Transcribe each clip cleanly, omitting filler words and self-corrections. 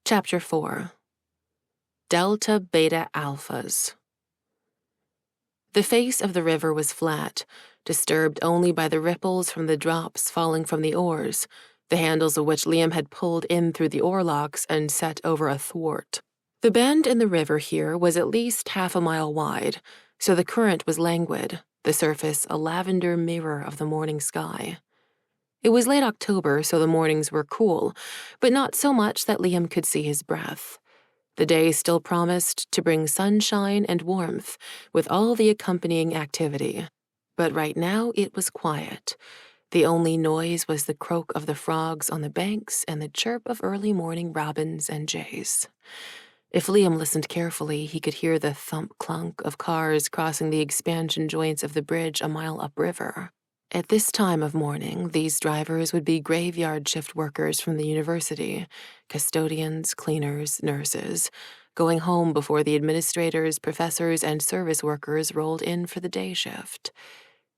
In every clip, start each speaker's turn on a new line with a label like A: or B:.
A: Chapter 4. Delta Beta Alphas. The face of the river was flat, disturbed only by the ripples from the drops falling from the oars, the handles of which Liam had pulled in through the oarlocks and set over a thwart. The bend in the river here was at least half a mile wide, so the current was languid, the surface a lavender mirror of the morning sky. It was late October, so the mornings were cool, but not so much that Liam could see his breath. The day still promised to bring sunshine and warmth, with all the accompanying activity. But right now it was quiet. The only noise was the croak of the frogs on the banks and the chirp of early morning robins and jays. If Liam listened carefully, he could hear the thump-clunk of cars crossing the expansion joints of the bridge a mile upriver. At this time of morning, these drivers would be graveyard shift workers from the university, custodians, cleaners, nurses, going home before the administrators, professors, and service workers rolled in for the day shift.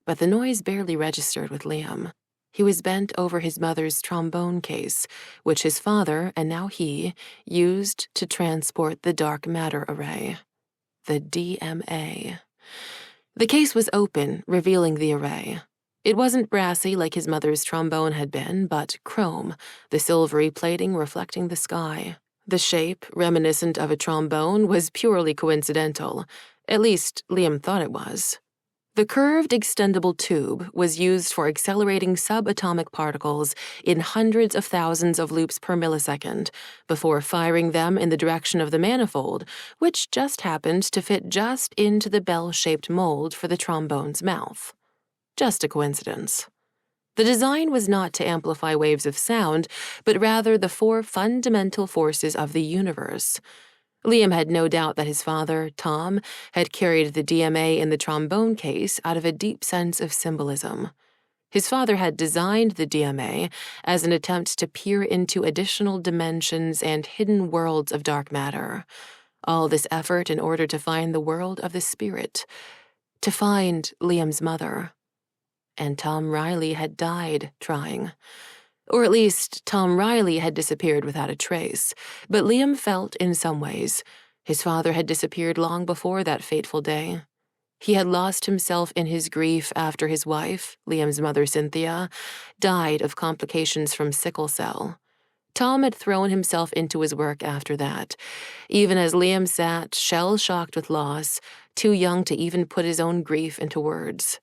A: But the noise barely registered with Liam. He was bent over his mother's trombone case, which his father, and now he, used to transport the dark matter array. The DMA. The case was open, revealing the array. It wasn't brassy like his mother's trombone had been, but chrome, the silvery plating reflecting the sky. The shape, reminiscent of a trombone, was purely coincidental. At least, Liam thought it was. The curved, extendable tube was used for accelerating subatomic particles in hundreds of thousands of loops per millisecond before firing them in the direction of the manifold, which just happened to fit just into the bell-shaped mold for the trombone's mouth. Just a coincidence. The design was not to amplify waves of sound, but rather the four fundamental forces of the universe. Liam had no doubt that his father, Tom, had carried the DMA in the trombone case out of a deep sense of symbolism. His father had designed the DMA as an attempt to peer into additional dimensions and hidden worlds of dark matter. All this effort in order to find the world of the spirit, to find Liam's mother. And Tom Riley had died trying. Or at least, Tom Riley had disappeared without a trace. But Liam felt, in some ways, his father had disappeared long before that fateful day. He had lost himself in his grief after his wife, Liam's mother Cynthia, died of complications from sickle cell. Tom had thrown himself into his work after that, even as Liam sat, shell-shocked with loss, too young to even put his own grief into words.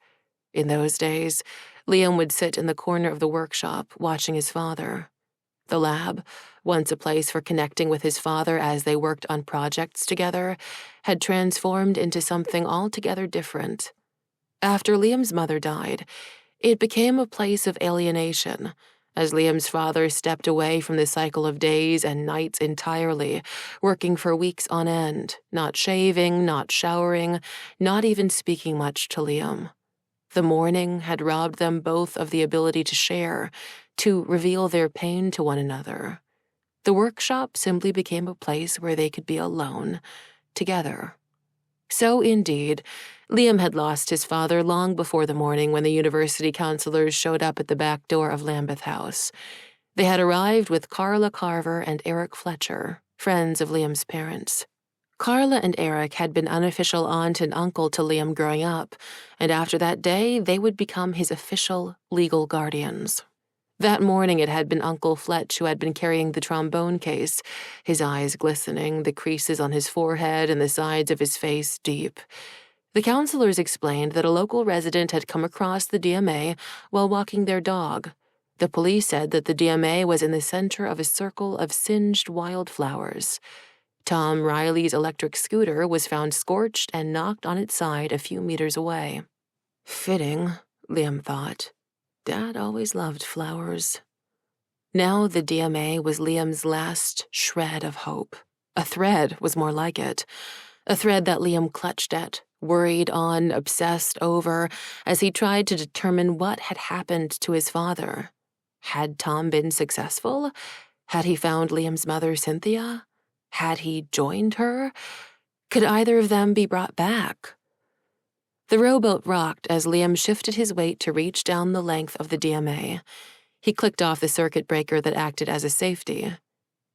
A: In those days, Liam would sit in the corner of the workshop, watching his father. The lab, once a place for connecting with his father as they worked on projects together, had transformed into something altogether different. After Liam's mother died, it became a place of alienation, as Liam's father stepped away from the cycle of days and nights entirely, working for weeks on end, not shaving, not showering, not even speaking much to Liam. The morning had robbed them both of the ability to share, to reveal their pain to one another. The workshop simply became a place where they could be alone, together. So, indeed, Liam had lost his father long before the morning when the university counselors showed up at the back door of Lambeth House. They had arrived with Carla Carver and Eric Fletcher, friends of Liam's parents. Carla and Eric had been unofficial aunt and uncle to Liam growing up, and after that day, they would become his official legal guardians. That morning it had been Uncle Fletch who had been carrying the trombone case, his eyes glistening, the creases on his forehead and the sides of his face deep. The counselors explained that a local resident had come across the DMA while walking their dog. The police said that the DMA was in the center of a circle of singed wildflowers. Tom Riley's electric scooter was found scorched and knocked on its side a few meters away. Fitting, Liam thought. Dad always loved flowers. Now the DMA was Liam's last shred of hope. A thread was more like it. A thread that Liam clutched at, worried on, obsessed over, as he tried to determine what had happened to his father. Had Tom been successful? Had he found Liam's mother, Cynthia? Had he joined her? Could either of them be brought back? The rowboat rocked as Liam shifted his weight to reach down the length of the DMA. He clicked off the circuit breaker that acted as a safety.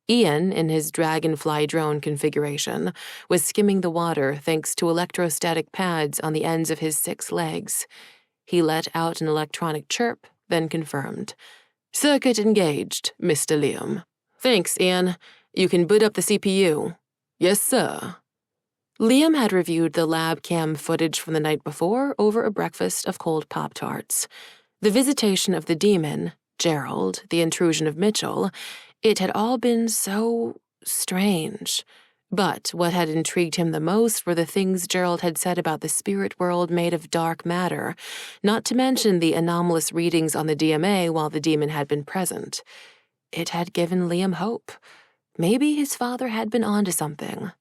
A: Ian, in his dragonfly drone configuration, was skimming the water thanks to electrostatic pads on the ends of his 6 legs. He let out an electronic chirp, then confirmed. "Circuit engaged, Mr. Liam." "Thanks, Ian. You can boot up the CPU." "Yes, sir." Liam had reviewed the lab cam footage from the night before over a breakfast of cold Pop-Tarts. The visitation of the demon, Gerald, the intrusion of Mitchell, it had all been so strange. But what had intrigued him the most were the things Gerald had said about the spirit world made of dark matter, not to mention the anomalous readings on the DMA while the demon had been present. It had given Liam hope. Maybe his father had been onto something.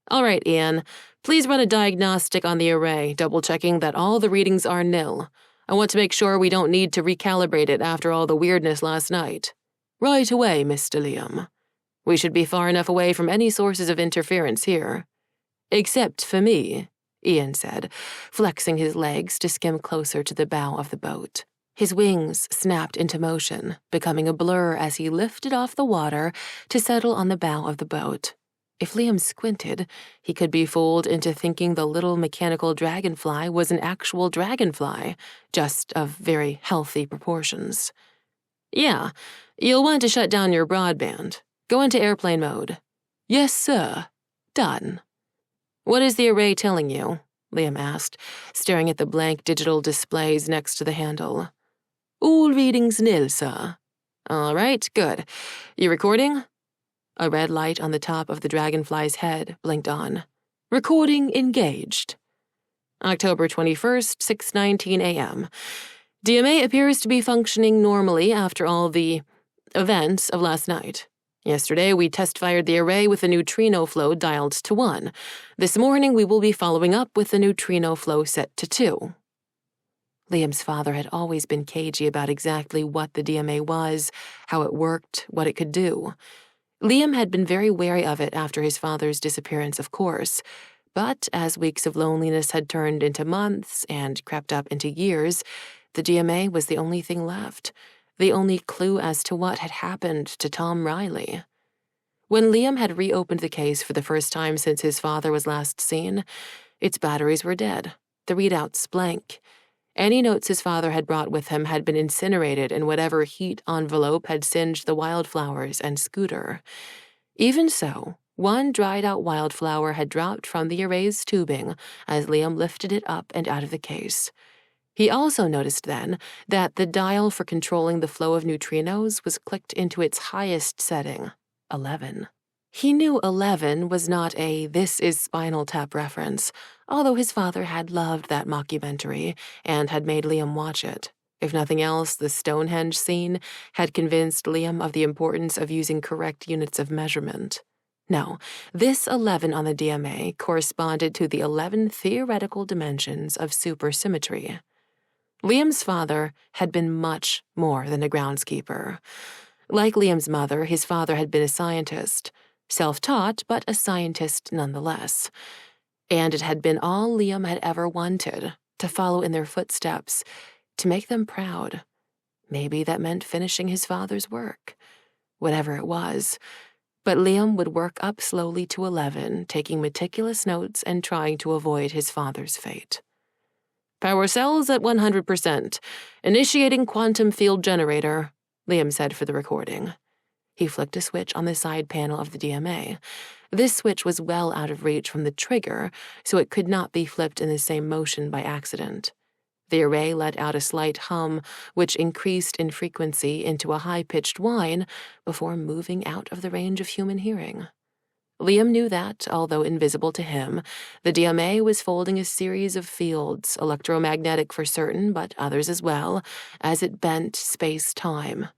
A: "All right, Ian, please run a diagnostic on the array, double-checking that all the readings are nil. I want to make sure we don't need to recalibrate it after all the weirdness last night." "Right away, Mr. Liam. We should be far enough away from any sources of interference here." "Except for me," Ian said, flexing his legs to skim closer to the bow of the boat. His wings snapped into motion, becoming a blur as he lifted off the water to settle on the bow of the boat. If Liam squinted, he could be fooled into thinking the little mechanical dragonfly was an actual dragonfly, just of very healthy proportions. "Yeah, you'll want to shut down your broadband. Go into airplane mode." "Yes, sir." "Done." "What is the array telling you?" Liam asked, staring at the blank digital displays next to the handle. "All readings nil, sir." "All right, good. You recording?" A red light on the top of the dragonfly's head blinked on. "Recording engaged." October 21st, 6:19 a.m. DMA appears to be functioning normally after all the events of last night. Yesterday, we test-fired the array with the neutrino flow dialed to 1. This morning, we will be following up with the neutrino flow set to 2. Liam's father had always been cagey about exactly what the DMA was, how it worked, what it could do. Liam had been very wary of it after his father's disappearance, of course, but as weeks of loneliness had turned into months and crept up into years, the DMA was the only thing left, the only clue as to what had happened to Tom Riley. When Liam had reopened the case for the first time since his father was last seen, its batteries were dead, the readouts blank. Any notes his father had brought with him had been incinerated in whatever heat envelope had singed the wildflowers and scooter. Even so, one dried-out wildflower had dropped from the array's tubing as Liam lifted it up and out of the case. He also noticed then that the dial for controlling the flow of neutrinos was clicked into its highest setting, 11. He knew 11 was not a "This is Spinal Tap" reference, although his father had loved that mockumentary and had made Liam watch it. If nothing else, the Stonehenge scene had convinced Liam of the importance of using correct units of measurement. No, this 11 on the DMA corresponded to the 11 theoretical dimensions of supersymmetry. Liam's father had been much more than a groundskeeper. Like Liam's mother, his father had been a scientist. Self-taught, but a scientist nonetheless. And it had been all Liam had ever wanted, to follow in their footsteps, to make them proud. Maybe that meant finishing his father's work. Whatever it was. But Liam would work up slowly to 11, taking meticulous notes and trying to avoid his father's fate. "Power cells at 100%. Initiating quantum field generator," Liam said for the recording. He flicked a switch on the side panel of the DMA. This switch was well out of reach from the trigger, so it could not be flipped in the same motion by accident. The array let out a slight hum, which increased in frequency into a high-pitched whine before moving out of the range of human hearing. Liam knew that, although invisible to him, the DMA was folding a series of fields, electromagnetic for certain, but others as well, as it bent space-time.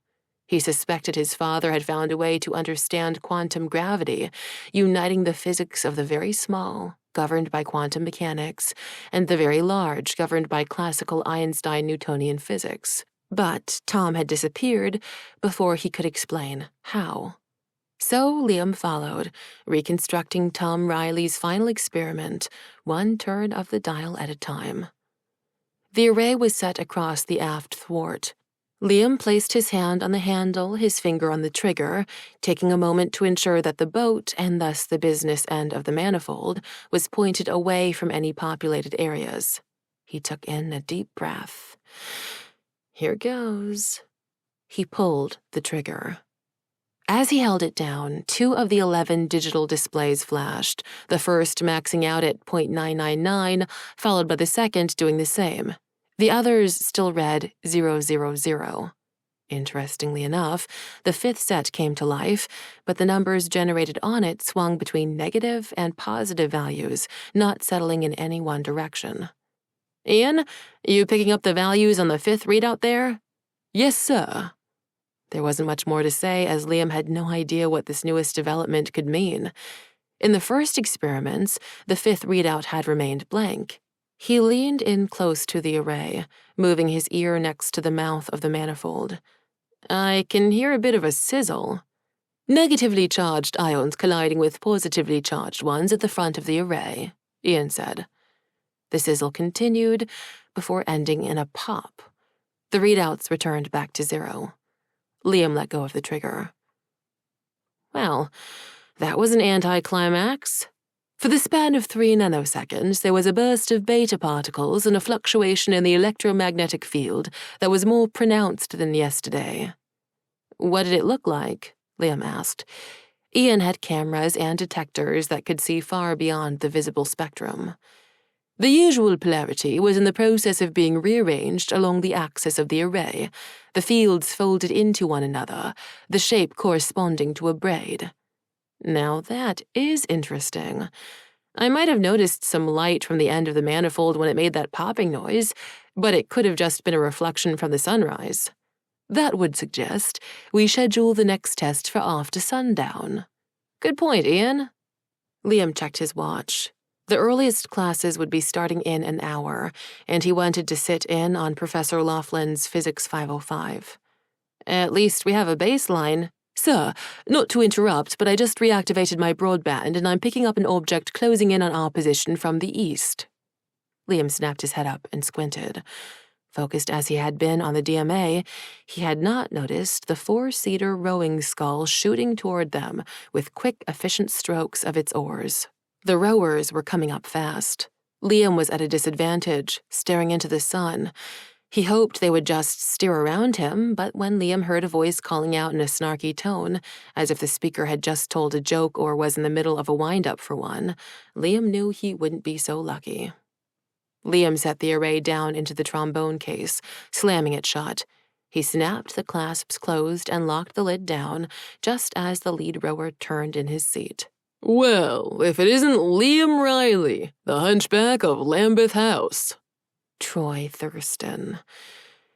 A: He suspected his father had found a way to understand quantum gravity, uniting the physics of the very small, governed by quantum mechanics, and the very large, governed by classical Einstein-Newtonian physics. But Tom had disappeared before he could explain how. So Liam followed, reconstructing Tom Riley's final experiment, one turn of the dial at a time. The array was set across the aft thwart. Liam placed his hand on the handle, his finger on the trigger, taking a moment to ensure that the boat, and thus the business end of the manifold, was pointed away from any populated areas. He took in a deep breath. Here goes. He pulled the trigger. As he held it down, 2 of the 11 digital displays flashed, the first maxing out at .999, followed by the second doing the same. The others still read 000. Interestingly enough, the 5th set came to life, but the numbers generated on it swung between negative and positive values, not settling in any one direction. "Ian, you picking up the values on the 5th readout there?" "Yes, sir." There wasn't much more to say, as Liam had no idea what this newest development could mean. In the first experiments, the 5th readout had remained blank. He leaned in close to the array, moving his ear next to the mouth of the manifold. "I can hear a bit of a sizzle." "Negatively charged ions colliding with positively charged ones at the front of the array," Ian said. The sizzle continued before ending in a pop. The readouts returned back to 0. Liam let go of the trigger. Well, that was an anticlimax. For the span of 3 nanoseconds, there was a burst of beta particles and a fluctuation in the electromagnetic field that was more pronounced than yesterday. "What did it look like?" Liam asked. Ian had cameras and detectors that could see far beyond the visible spectrum. "The usual polarity was in the process of being rearranged along the axis of the array, the fields folded into one another, the shape corresponding to a braid." Now that is interesting. I might have noticed some light from the end of the manifold when it made that popping noise, but it could have just been a reflection from the sunrise. That would suggest we schedule the next test for after sundown. Good point, Ian. Liam checked his watch. The earliest classes would be starting in an hour, and he wanted to sit in on Professor Laughlin's Physics 505. "At least we have a baseline." "Sir, not to interrupt, but I just reactivated my broadband and I'm picking up an object closing in on our position from the east." Liam snapped his head up and squinted. Focused as he had been on the DMA, he had not noticed the 4-seater rowing scull shooting toward them with quick, efficient strokes of its oars. The rowers were coming up fast. Liam was at a disadvantage, staring into the sun. He hoped they would just steer around him, but when Liam heard a voice calling out in a snarky tone, as if the speaker had just told a joke or was in the middle of a wind-up for one, Liam knew he wouldn't be so lucky. Liam set the array down into the trombone case, slamming it shut. He snapped the clasps closed and locked the lid down, just as the lead rower turned in his seat. "Well, if it isn't Liam Riley, the hunchback of Lambeth House." Troy Thurston.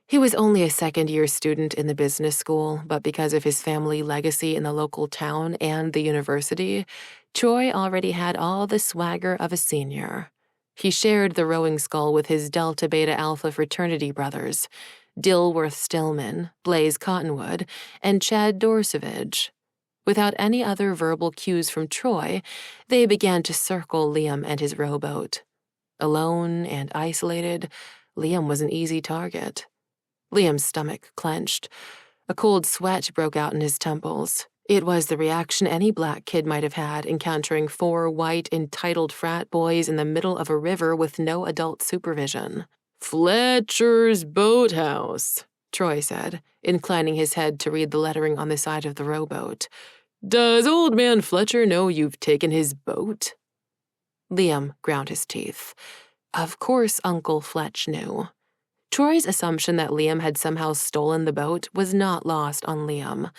A: He was only a second-year student in the business school, but because of his family legacy in the local town and the university, Troy already had all the swagger of a senior. He shared the rowing scull with his Delta Beta Alpha fraternity brothers, Dilworth Stillman, Blaze Cottonwood, and Chad Dorsevich. Without any other verbal cues from Troy, they began to circle Liam and his rowboat. Alone and isolated, Liam was an easy target. Liam's stomach clenched. A cold sweat broke out in his temples. It was the reaction any black kid might have had encountering 4 white, entitled frat boys in the middle of a river with no adult supervision. "Fletcher's Boathouse," Troy said, inclining his head to read the lettering on the side of the rowboat. "Does old man Fletcher know you've taken his boat?" Liam ground his teeth. Of course Uncle Fletch knew. Troy's assumption that Liam had somehow stolen the boat was not lost on Liam.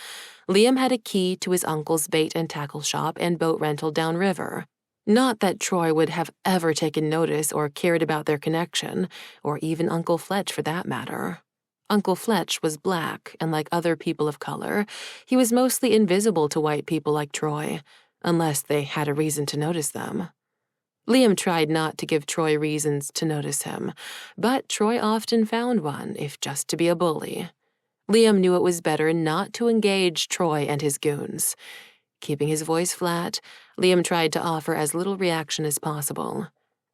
A: Liam had a key to his uncle's bait and tackle shop and boat rental downriver. Not that Troy would have ever taken notice or cared about their connection, or even Uncle Fletch for that matter. Uncle Fletch was black, and like other people of color, he was mostly invisible to white people like Troy, unless they had a reason to notice them. Liam tried not to give Troy reasons to notice him, but Troy often found one, if just to be a bully. Liam knew it was better not to engage Troy and his goons. Keeping his voice flat, Liam tried to offer as little reaction as possible.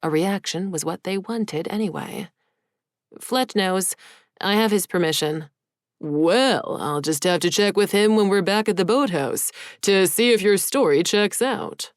A: A reaction was what they wanted anyway. "Fletch knows. I have his permission." Well, I'll just have to check with him when we're back at the boathouse to see if your story checks out.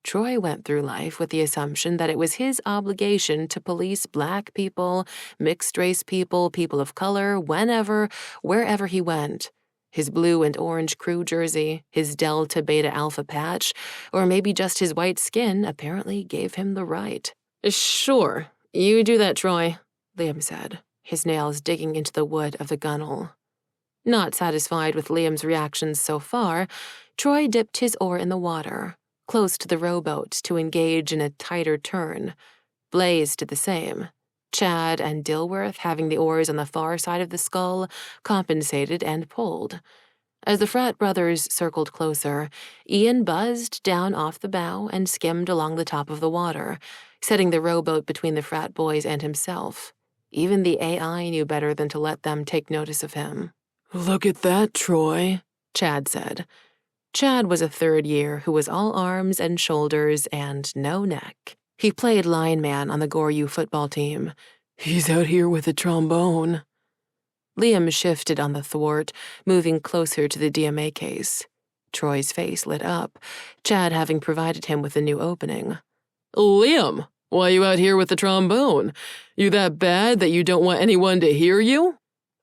A: Troy went through life with the assumption that it was his obligation to police black people, mixed-race people, people of color, whenever, wherever he went. His blue and orange crew jersey, his Delta Beta Alpha patch, or maybe just his white skin apparently gave him the right. Sure, you do that, Troy, Liam said, his nails digging into the wood of the gunwale. Not satisfied with Liam's reactions so far, Troy dipped his oar in the water, close to the rowboat to engage in a tighter turn. Blaze did the same. Chad and Dilworth, having the oars on the far side of the scull, compensated and pulled. As the Frat brothers circled closer, Ian buzzed down off the bow and skimmed along the top of the water, setting the rowboat between the Frat boys and himself. Even the AI knew better than to let them take notice of him. "Look at that, Troy," Chad said. Chad was a third year who was all arms and shoulders and no neck. He played lineman on the Goryu football team. "He's out here with a trombone." Liam shifted on the thwart, moving closer to the DMA case. Troy's face lit up, Chad having provided him with a new opening. "Liam, why you out here with the trombone? You that bad that you don't want anyone to hear you?"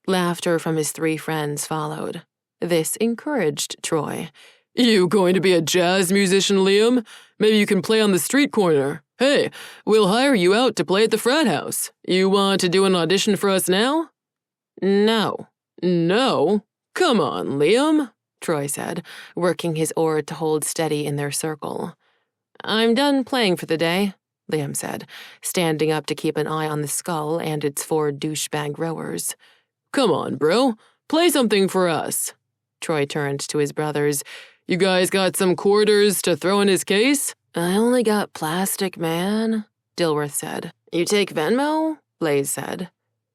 A: Laughter from his three friends followed. This encouraged Troy. "You going to be a jazz musician, Liam? Maybe you can play on the street corner. Hey, we'll hire you out to play at the frat house. You want to do an audition for us now?" "No." "No? Come on, Liam," Troy said, working his oar to hold steady in their circle. "I'm done playing for the day," Liam said, standing up to keep an eye on the scull and its 4 douchebag rowers. "Come on, bro. Play something for us." Troy turned to his brothers. "You guys got some quarters to throw in his case?" "I only got plastic, man," Dilworth said. "You take Venmo?" Blaze said.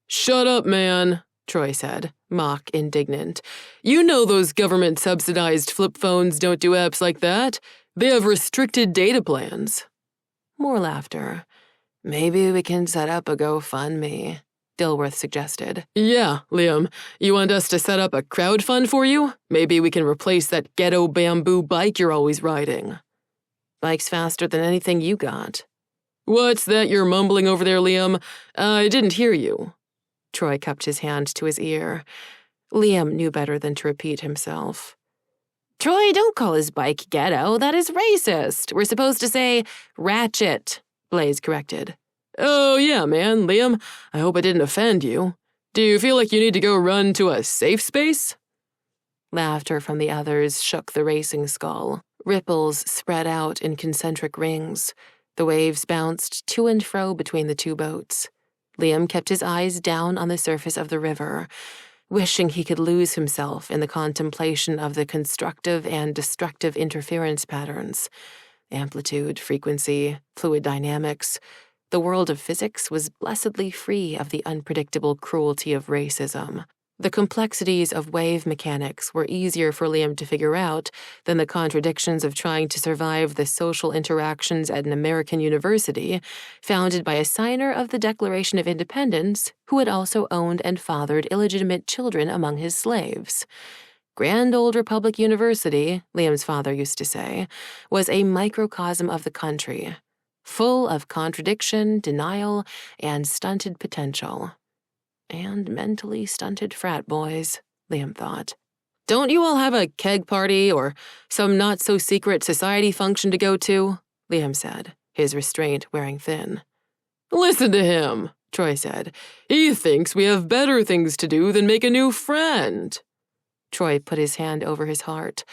A: "Shut up, man," Troy said, mock indignant. "You know those government-subsidized flip phones don't do apps like that. They have restricted data plans." More laughter. "Maybe we can set up a GoFundMe," Dilworth suggested. "Yeah, Liam, you want us to set up a crowdfund for you? Maybe we can replace that ghetto bamboo bike you're always riding." "Bike's faster than anything you got." "What's that you're mumbling over there, Liam? I didn't hear you." Troy cupped his hand to his ear. Liam knew better than to repeat himself. "Troy, don't call his bike ghetto. That is racist. We're supposed to say ratchet," Blaze corrected. "Oh, yeah, man, Liam. I hope I didn't offend you. Do you feel like you need to go run to a safe space?" Laughter from the others shook the racing scull. Ripples spread out in concentric rings. The waves bounced to and fro between the two boats. Liam kept his eyes down on the surface of the river, wishing he could lose himself in the contemplation of the constructive and destructive interference patterns. Amplitude, frequency, fluid dynamics. The world of physics was blessedly free of the unpredictable cruelty of racism. The complexities of wave mechanics were easier for Liam to figure out than the contradictions of trying to survive the social interactions at an American university founded by a signer of the Declaration of Independence who had also owned and fathered illegitimate children among his slaves. Grand Old Republic University, Liam's father used to say, was a microcosm of the country, full of contradiction, denial, and stunted potential. And mentally stunted frat boys, Liam thought. "Don't you all have a keg party or some not-so-secret society function to go to?" Liam said, his restraint wearing thin. "Listen to him," Troy said. "He thinks we have better things to do than make a new friend." Troy put his hand over his heart.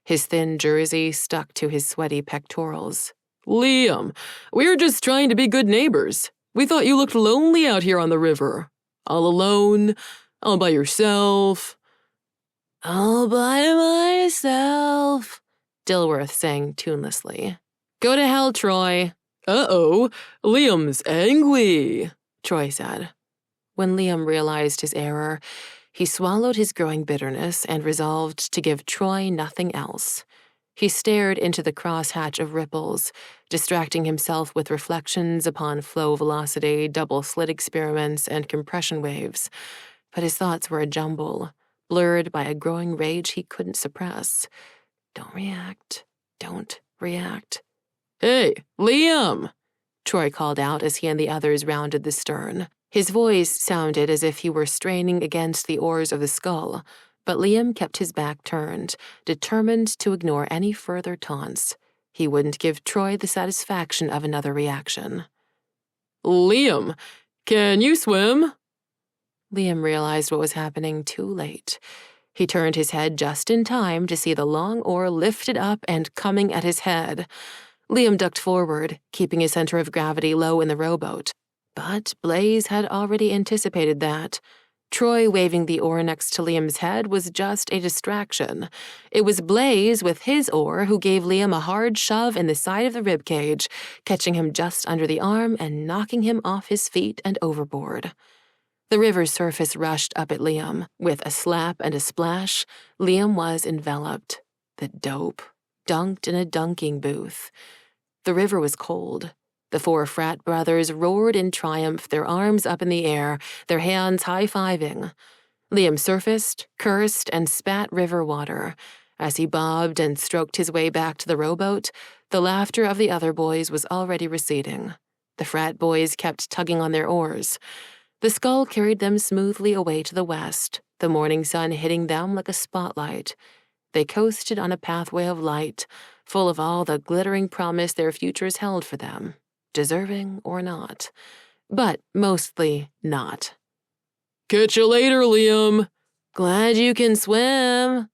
A: His thin jersey stuck to his sweaty pectorals. "Liam, we're just trying to be good neighbors. We thought you looked lonely out here on the river. All alone, all by yourself." "All by myself," Dilworth sang tunelessly. "Go to hell, Troy." "Uh-oh, Liam's angry," Troy said. When Liam realized his error, he swallowed his growing bitterness and resolved to give Troy nothing else. He stared into the crosshatch of ripples, distracting himself with reflections upon flow velocity, double slit experiments, and compression waves. but his thoughts were a jumble, blurred by a growing rage he couldn't suppress. Don't react. Don't react. "Hey, Liam!" Troy called out as he and the others rounded the stern. His voice sounded as if he were straining against the oars of the Skull, but Liam kept his back turned, determined to ignore any further taunts. He wouldn't give Troy the satisfaction of another reaction. "Liam, can you swim?" Liam realized what was happening too late. He turned his head just in time to see the long oar lifted up and coming at his head. Liam ducked forward, keeping his center of gravity low in the rowboat. But Blaze had already anticipated that. Troy waving the oar next to Liam's head was just a distraction. It was Blaze with his oar who gave Liam a hard shove in the side of the ribcage, catching him just under the arm and knocking him off his feet and overboard. The river's surface rushed up at Liam. With a slap and a splash, Liam was enveloped. The dope. Dunked in a dunking booth. The river was cold. The 4 Frat brothers roared in triumph, their arms up in the air, their hands high-fiving. Liam surfaced, cursed, and spat river water. As he bobbed and stroked his way back to the rowboat, the laughter of the other boys was already receding. The Frat boys kept tugging on their oars. The Skull carried them smoothly away to the west, the morning sun hitting them like a spotlight. They coasted on a pathway of light, full of all the glittering promise their futures held for them, deserving or not, but mostly not. "Catch you later, Liam. Glad you can swim."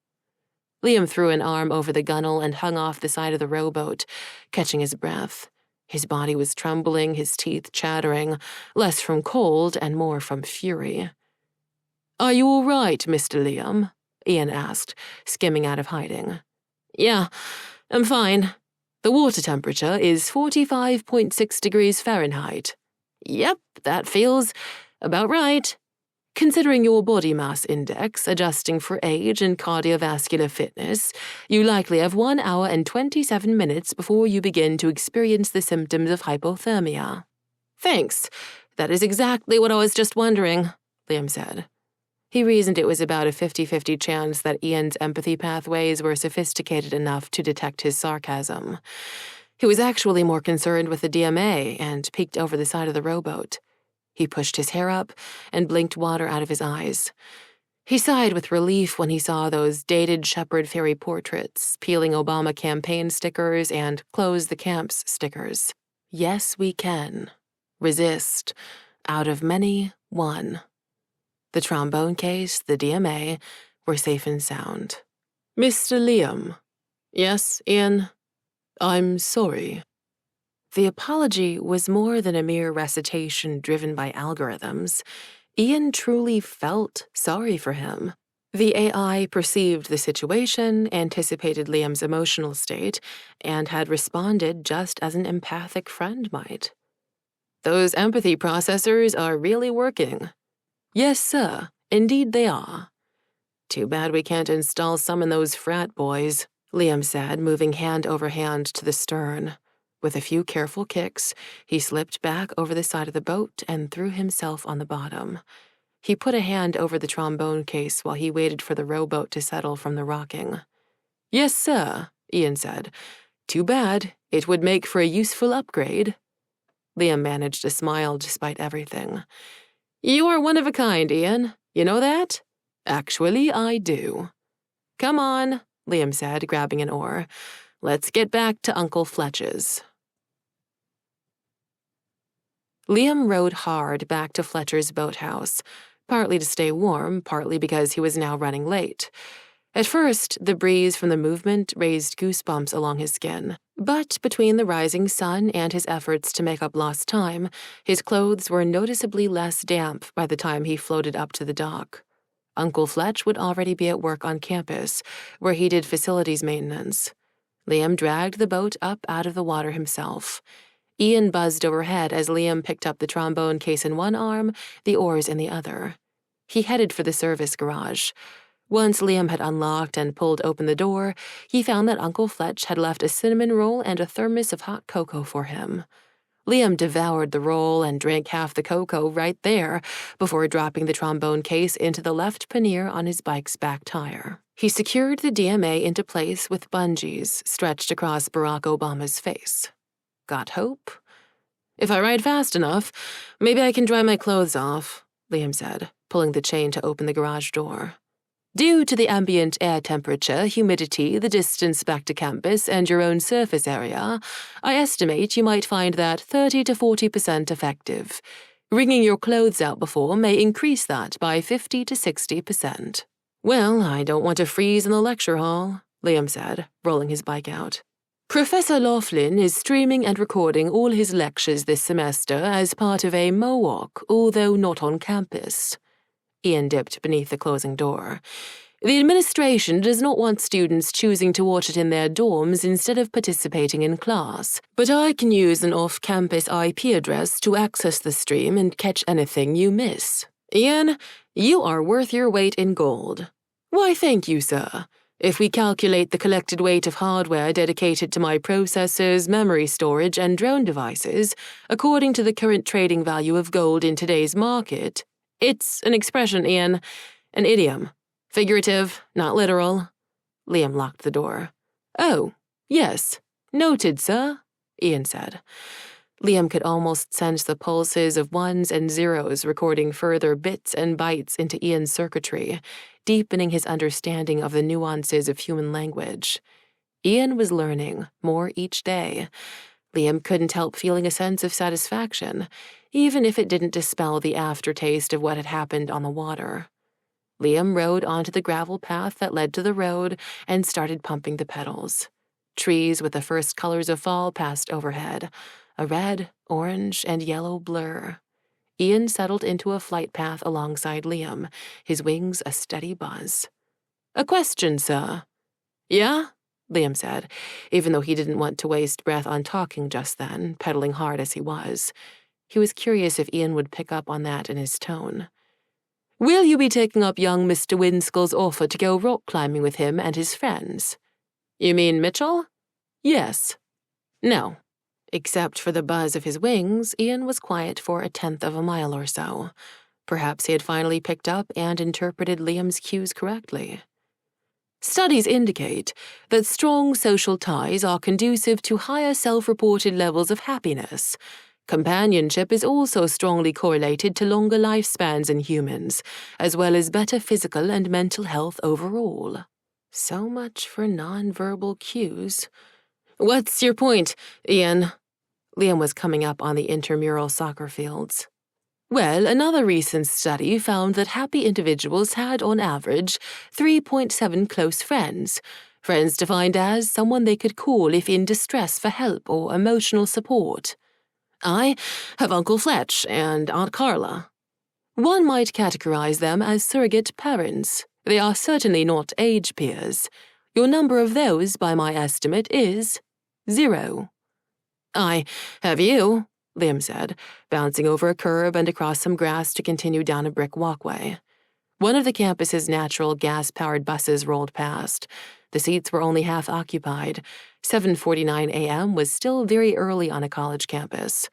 A: Liam threw an arm over the gunwale and hung off the side of the rowboat, catching his breath. His body was trembling, his teeth chattering, less from cold and more from fury. "Are you all right, Mr. Liam?" Ian asked, skimming out of hiding. "Yeah, I'm fine. The water temperature is 45.6 degrees Fahrenheit. Yep, that feels about right. Considering your body mass index, adjusting for age and cardiovascular fitness, you likely have 1 hour and 27 minutes before you begin to experience the symptoms of hypothermia." "Thanks. That is exactly what I was just wondering," Liam said. He reasoned it was about a 50-50 chance that Ian's empathy pathways were sophisticated enough to detect his sarcasm. He was actually more concerned with the DMA and peeked over the side of the rowboat. He pushed his hair up and blinked water out of his eyes. He sighed with relief when he saw those dated Shepherd Ferry portraits, peeling Obama campaign stickers and close the camps stickers. Yes, we can. Resist. Out of many, one. The trombone case, the DMA, were safe and sound. "Mr. Liam." "Yes, Ian?" "I'm sorry." The apology was more than a mere recitation driven by algorithms. Ian truly felt sorry for him. The AI perceived the situation, anticipated Liam's emotional state, and had responded just as an empathic friend might. "Those empathy processors are really working." "Yes, sir. Indeed they are." "Too bad we can't install some in those Frat boys," Liam said, moving hand over hand to the stern. With a few careful kicks, he slipped back over the side of the boat and threw himself on the bottom. He put a hand over the trombone case while he waited for the rowboat to settle from the rocking. "Yes, sir," Ian said. "Too bad. It would make for a useful upgrade." Liam managed a smile despite everything. "You are one of a kind, Ian. You know that?" "Actually, I do." "Come on," Liam said, grabbing an oar. "Let's get back to Uncle Fletch's." Liam rowed hard back to Fletcher's boathouse, partly to stay warm, partly because he was now running late. At first, the breeze from the movement raised goosebumps along his skin, but between the rising sun and his efforts to make up lost time, his clothes were noticeably less damp by the time he floated up to the dock. Uncle Fletch would already be at work on campus, where he did facilities maintenance. Liam dragged the boat up out of the water himself. Ian buzzed overhead as Liam picked up the trombone case in one arm, the oars in the other. He headed for the service garage. Once Liam had unlocked and pulled open the door, he found that Uncle Fletch had left a cinnamon roll and a thermos of hot cocoa for him. Liam devoured the roll and drank half the cocoa right there before dropping the trombone case into the left pannier on his bike's back tire. He secured the DMA into place with bungees stretched across Barack Obama's face. Got hope? If I ride fast enough, maybe I can dry my clothes off, Liam said, pulling the chain to open the garage door. Due to the ambient air temperature, humidity, the distance back to campus, and your own surface area, I estimate you might find that 30 to 40% effective. Wringing your clothes out before may increase that by 50 to 60%. Well, I don't want to freeze in the lecture hall, Liam said, rolling his bike out. Professor Laughlin is streaming and recording all his lectures this semester as part of a MOOC, although not on campus. Ian dipped beneath the closing door. The administration does not want students choosing to watch it in their dorms instead of participating in class, but I can use an off-campus IP address to access the stream and catch anything you miss. Ian, you are worth your weight in gold. Why, thank you, sir. If we calculate the collected weight of hardware dedicated to my processors, memory storage, and drone devices, according to the current trading value of gold in today's market, it's an expression, Ian. An idiom. Figurative, not literal. Liam locked the door. Oh, yes. Noted, sir, Ian said. Liam could almost sense the pulses of ones and zeros recording further bits and bytes into Ian's circuitry, deepening his understanding of the nuances of human language. Ian was learning more each day. Liam couldn't help feeling a sense of satisfaction, even if it didn't dispel the aftertaste of what had happened on the water. Liam rode onto the gravel path that led to the road and started pumping the pedals. Trees with the first colors of fall passed overhead, a red, orange, and yellow blur. Ian settled into a flight path alongside Liam, his wings a steady buzz. A question, sir. Yeah? Liam said, even though he didn't want to waste breath on talking just then, pedaling hard as he was. He was curious if Ian would pick up on that in his tone. Will you be taking up young Mr. Winskull's offer to go rock climbing with him and his friends? You mean Mitchell? Yes. No. Except for the buzz of his wings, Ian was quiet for 1/10 of a mile or so. Perhaps he had finally picked up and interpreted Liam's cues correctly. Studies indicate that strong social ties are conducive to higher self-reported levels of happiness. Companionship is also strongly correlated to longer lifespans in humans, as well as better physical and mental health overall. So much for nonverbal cues. What's your point, Ian? Liam was coming up on the intramural soccer fields. Well, another recent study found that happy individuals had, on average, 3.7 close friends. Friends defined as someone they could call if in distress for help or emotional support. I have Uncle Fletch and Aunt Carla. One might categorize them as surrogate parents. They are certainly not age peers. Your number of those, by my estimate, is 0. I have you, Liam said, bouncing over a curb and across some grass to continue down a brick walkway. One of the campus's natural gas-powered buses rolled past. The seats were only half occupied. 7:49 a.m. was still very early on a college campus.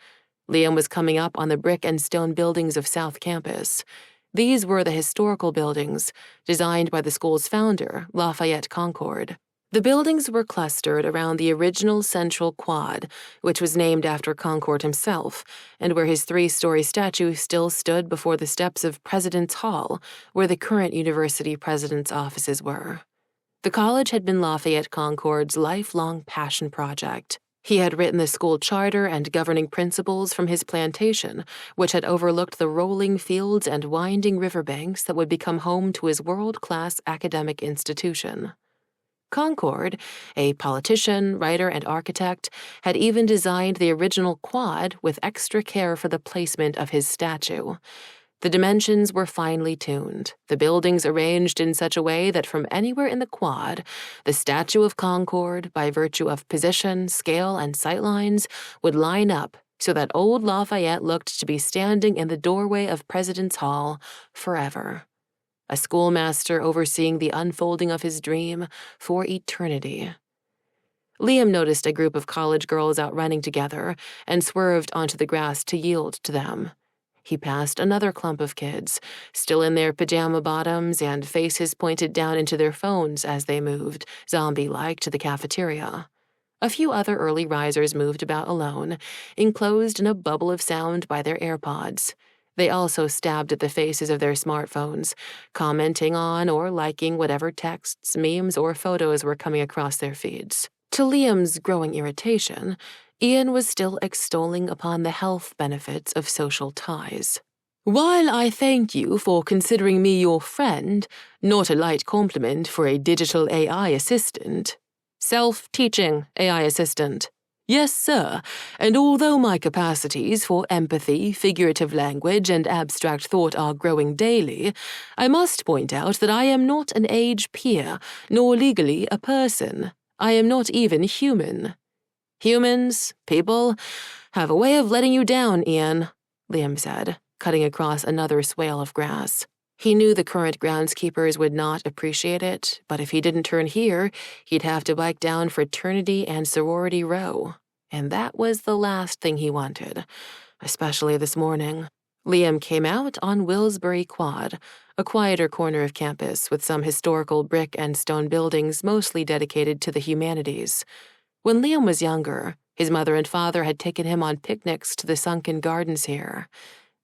A: Liam was coming up on the brick and stone buildings of South Campus. These were the historical buildings, designed by the school's founder, Lafayette Concord. The buildings were clustered around the original central quad, which was named after Concord himself, and where his 3-story statue still stood before the steps of President's Hall, where the current university president's offices were. The college had been Lafayette Concord's lifelong passion project. He had written the school charter and governing principles from his plantation, which had overlooked the rolling fields and winding riverbanks that would become home to his world-class academic institution. Concord, a politician, writer, and architect, had even designed the original quad with extra care for the placement of his statue. The dimensions were finely tuned, the buildings arranged in such a way that from anywhere in the quad, the statue of Concord, by virtue of position, scale, and sightlines, would line up so that old Lafayette looked to be standing in the doorway of President's Hall forever. A schoolmaster overseeing the unfolding of his dream for eternity. Liam noticed a group of college girls out running together and swerved onto the grass to yield to them. He passed another clump of kids, still in their pajama bottoms and faces pointed down into their phones as they moved, zombie-like, to the cafeteria. A few other early risers moved about alone, enclosed in a bubble of sound by their AirPods. They also stabbed at the faces of their smartphones, commenting on or liking whatever texts, memes, or photos were coming across their feeds. To Liam's growing irritation, Ian was still extolling upon the health benefits of social ties. "While I thank you for considering me your friend, not a light compliment for a digital AI assistant." Self-teaching AI assistant. "Yes, sir, and although my capacities for empathy, figurative language, and abstract thought are growing daily, I must point out that I am not an age peer, nor legally a person. I am not even human." "Humans, people, have a way of letting you down, Ian," Liam said, cutting across another swale of grass. He knew the current groundskeepers would not appreciate it, but if he didn't turn here, he'd have to bike down Fraternity and Sorority Row. And that was the last thing he wanted, especially this morning. Liam came out on Willsbury Quad, a quieter corner of campus with some historical brick and stone buildings mostly dedicated to the humanities. When Liam was younger, his mother and father had taken him on picnics to the sunken gardens here.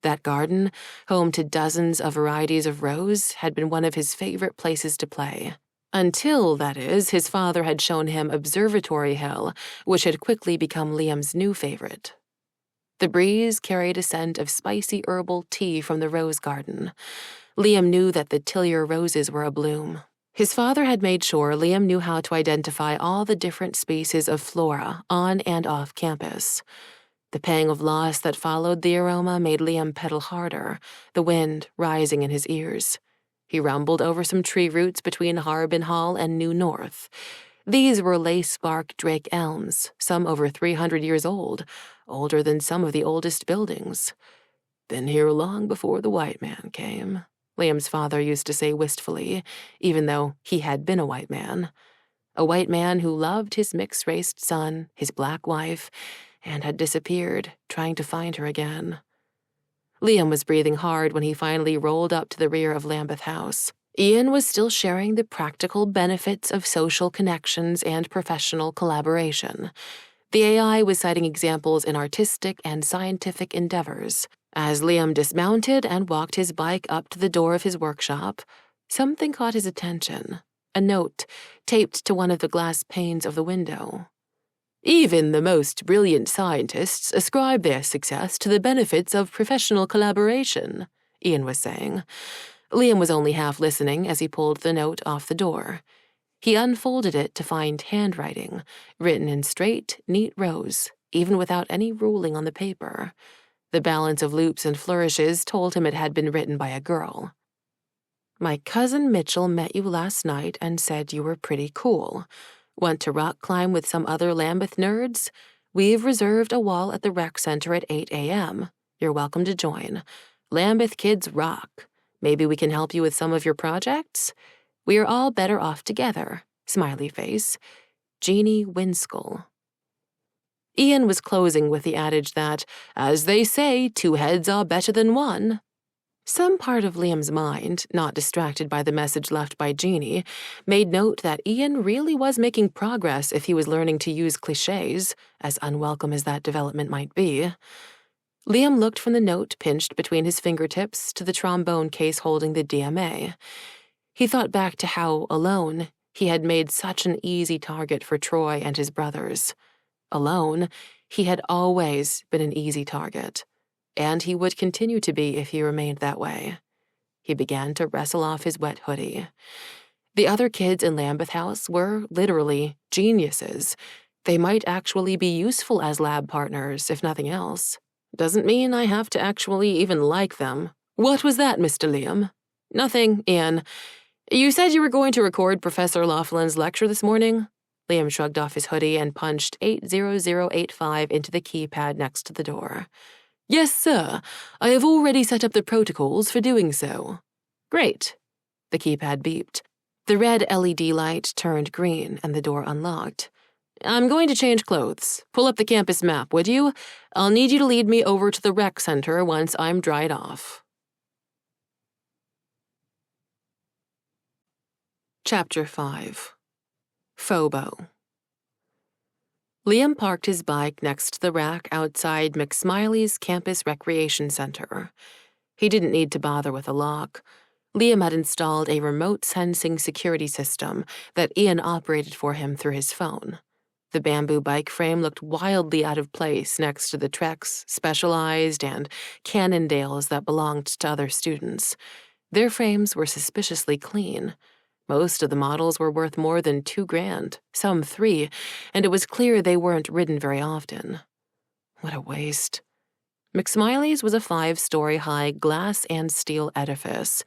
A: That garden, home to dozens of varieties of rose, had been one of his favorite places to play. Until, that is, his father had shown him Observatory Hill, which had quickly become Liam's new favorite. The breeze carried a scent of spicy herbal tea from the rose garden. Liam knew that the Tillier roses were abloom. His father had made sure Liam knew how to identify all the different species of flora on and off campus. The pang of loss that followed the aroma made Liam pedal harder, the wind rising in his ears. He rumbled over some tree roots between Harbin Hall and New North. These were lace-bark drake elms, some over 300 years old, older than some of the oldest buildings. "Been here long before the white man came," Liam's father used to say wistfully, even though he had been a white man. A white man who loved his mixed-raced son, his black wife, and had disappeared, trying to find her again. Liam was breathing hard when he finally rolled up to the rear of Lambeth House. Ian was still sharing the practical benefits of social connections and professional collaboration. The AI was citing examples in artistic and scientific endeavors. As Liam dismounted and walked his bike up to the door of his workshop, something caught his attention. A note taped to one of the glass panes of the window. "Even the most brilliant scientists ascribe their success to the benefits of professional collaboration," Ian was saying. Liam was only half listening as he pulled the note off the door. He unfolded it to find handwriting, written in straight, neat rows, even without any ruling on the paper. The balance of loops and flourishes told him it had been written by a girl. "My cousin Mitchell met you last night and said you were pretty cool. Want to rock climb with some other Lambeth nerds? We've reserved a wall at the rec center at 8 a.m. You're welcome to join. Lambeth kids rock. Maybe we can help you with some of your projects? We are all better off together. Smiley face. Jeannie Winskell." Ian was closing with the adage that, as they say, 2 heads are better than 1. Some part of Liam's mind, not distracted by the message left by Jeannie, made note that Ian really was making progress if he was learning to use clichés, as unwelcome as that development might be. Liam looked from the note pinched between his fingertips to the trombone case holding the DMA. He thought back to how, alone, he had made such an easy target for Troy and his brothers. Alone, he had always been an easy target. And he would continue to be if he remained that way. He began to wrestle off his wet hoodie. The other kids in Lambeth House were, literally, geniuses. They might actually be useful as lab partners, if nothing else. Doesn't mean I have to actually even like them. What was that, Mr. Liam? Nothing, Ian. You said you were going to record Professor Laughlin's lecture this morning? Liam shrugged off his hoodie and punched 80085 into the keypad next to the door. Yes, sir. I have already set up the protocols for doing so. Great. The keypad beeped. The red LED light turned green and the door unlocked. I'm going to change clothes. Pull up the campus map, would you? I'll need you to lead me over to the rec center once I'm dried off. Chapter 5. Phobo. Liam parked his bike next to the rack outside McSmiley's campus recreation center. He didn't need to bother with a lock. Liam had installed a remote sensing security system that Ian operated for him through his phone. The bamboo bike frame looked wildly out of place next to the Treks, Specialized, and Cannondales that belonged to other students. Their frames were suspiciously clean. Most of the models were worth more than $2,000, some $3,000, and it was clear they weren't ridden very often. What a waste. McSmiley's was a 5-story-high glass and steel edifice.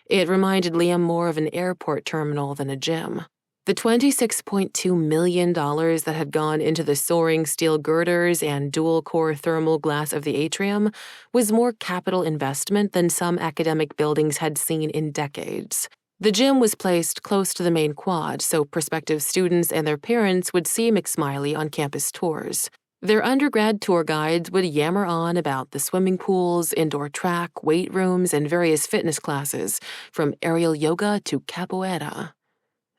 A: It reminded Liam more of an airport terminal than a gym. The $26.2 million that had gone into the soaring steel girders and dual-core thermal glass of the atrium was more capital investment than some academic buildings had seen in decades. The gym was placed close to the main quad, so prospective students and their parents would see McSmiley on campus tours. Their undergrad tour guides would yammer on about the swimming pools, indoor track, weight rooms, and various fitness classes, from aerial yoga to capoeira.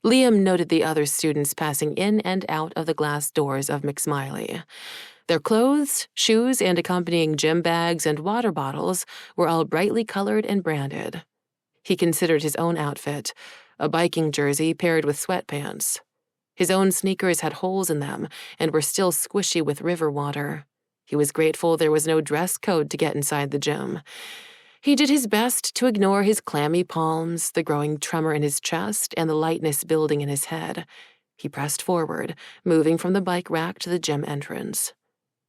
A: Liam noted the other students passing in and out of the glass doors of McSmiley. Their clothes, shoes, and accompanying gym bags and water bottles were all brightly colored and branded. He considered his own outfit, a biking jersey paired with sweatpants. His own sneakers had holes in them and were still squishy with river water. He was grateful there was no dress code to get inside the gym. He did his best to ignore his clammy palms, the growing tremor in his chest, and the lightness building in his head. He pressed forward, moving from the bike rack to the gym entrance.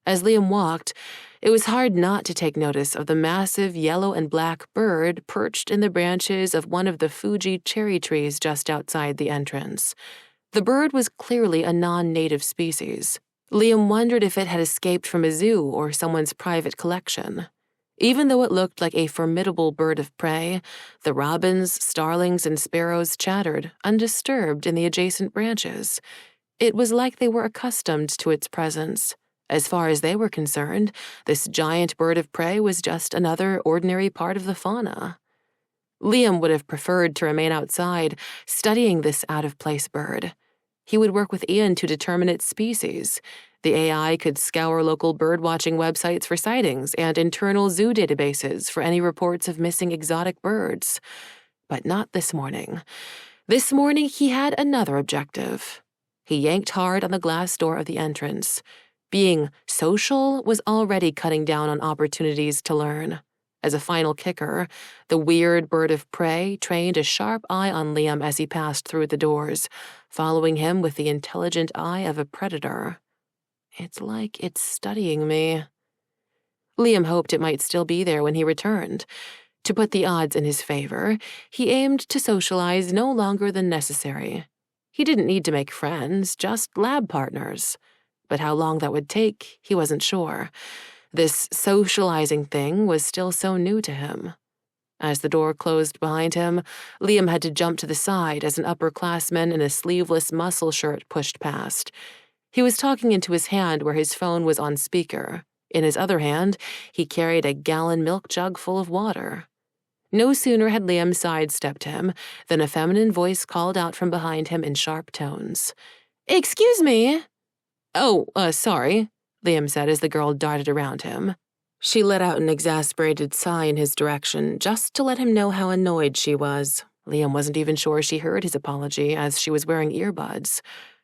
A: As Liam walked, it was hard not to take notice of the massive yellow and black bird perched in the branches of one of the Fuji cherry trees just outside the entrance. The bird was clearly a non-native species. Liam wondered if it had escaped from a zoo or someone's private collection. Even though it looked like a formidable bird of prey, the robins, starlings, and sparrows chattered, undisturbed in the adjacent branches. It was like they were accustomed to its presence. As far as they were concerned, this giant bird of prey was just another ordinary part of the fauna. Liam would have preferred to remain outside, studying this out-of-place bird. He would work with Ian to determine its species. The AI could scour local bird-watching websites for sightings and internal zoo databases for any reports of missing exotic birds. But not this morning. This morning, he had another objective. He yanked hard on the glass door of the entrance. Being social was already cutting down on opportunities to learn. As a final kicker, the weird bird of prey trained a sharp eye on Liam as he passed through the doors, following him with the intelligent eye of a predator. It's like it's studying me. Liam hoped it might still be there when he returned. To put the odds in his favor, he aimed to socialize no longer than necessary. He didn't need to make friends, just lab partners. But how long that would take, he wasn't sure. This socializing thing was still so new to him. As the door closed behind him, Liam had to jump to the side as an upperclassman in a sleeveless muscle shirt pushed past. He was talking into his hand where his phone was on speaker. In his other hand, he carried a gallon milk jug full of water. No sooner had Liam sidestepped him than a feminine voice called out from behind him in sharp tones. "Excuse me." "Oh, sorry," Liam said as the girl darted around him. She let out an exasperated sigh in his direction just to let him know how annoyed she was. Liam wasn't even sure she heard his apology as she was wearing earbuds.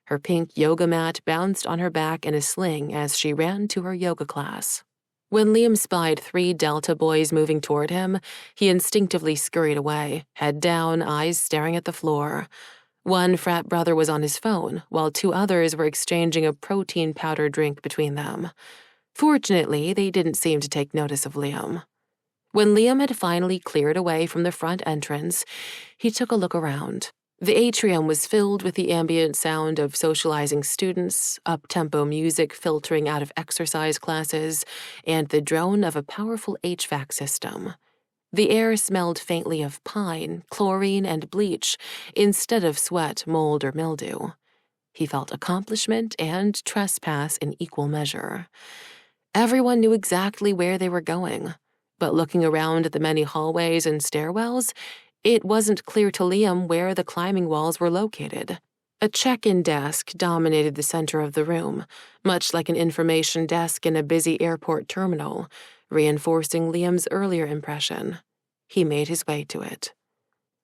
A: Her pink yoga mat bounced on her back in a sling as she ran to her yoga class. When Liam spied 3 Delta boys moving toward him, he instinctively scurried away, head down, eyes staring at the floor. One frat brother was on his phone, while 2 others were exchanging a protein powder drink between them. Fortunately, they didn't seem to take notice of Liam. When Liam had finally cleared away from the front entrance, he took a look around. The atrium was filled with the ambient sound of socializing students, up-tempo music filtering out of exercise classes, and the drone of a powerful HVAC system. The air smelled faintly of pine, chlorine, and bleach, instead of sweat, mold, or mildew. He felt accomplishment and trespass in equal measure. Everyone knew exactly where they were going, but looking around at the many hallways and stairwells, it wasn't clear to Liam where the climbing walls were located. A check-in desk dominated the center of the room, much like an information desk in a busy airport terminal, reinforcing Liam's earlier impression. He made his way to it.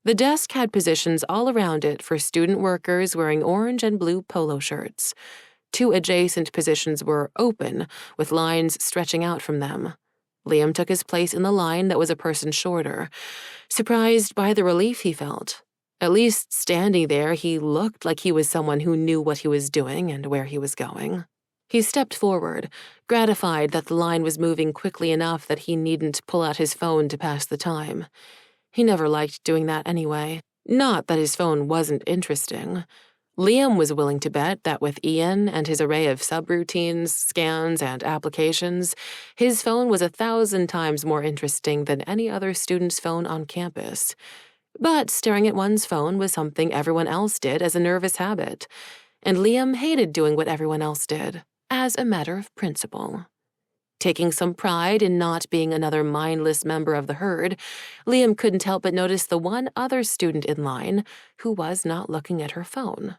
A: The desk had positions all around it for student workers wearing orange and blue polo shirts. 2 adjacent positions were open, with lines stretching out from them. Liam took his place in the line that was a person shorter, surprised by the relief he felt. At least standing there, he looked like he was someone who knew what he was doing and where he was going. He stepped forward, gratified that the line was moving quickly enough that he needn't pull out his phone to pass the time. He never liked doing that anyway. Not that his phone wasn't interesting. Liam was willing to bet that with Ian and his array of subroutines, scans, and applications, his phone was 1,000 times more interesting than any other student's phone on campus. But staring at one's phone was something everyone else did as a nervous habit, and Liam hated doing what everyone else did, as a matter of principle. Taking some pride in not being another mindless member of the herd, Liam couldn't help but notice the one other student in line who was not looking at her phone.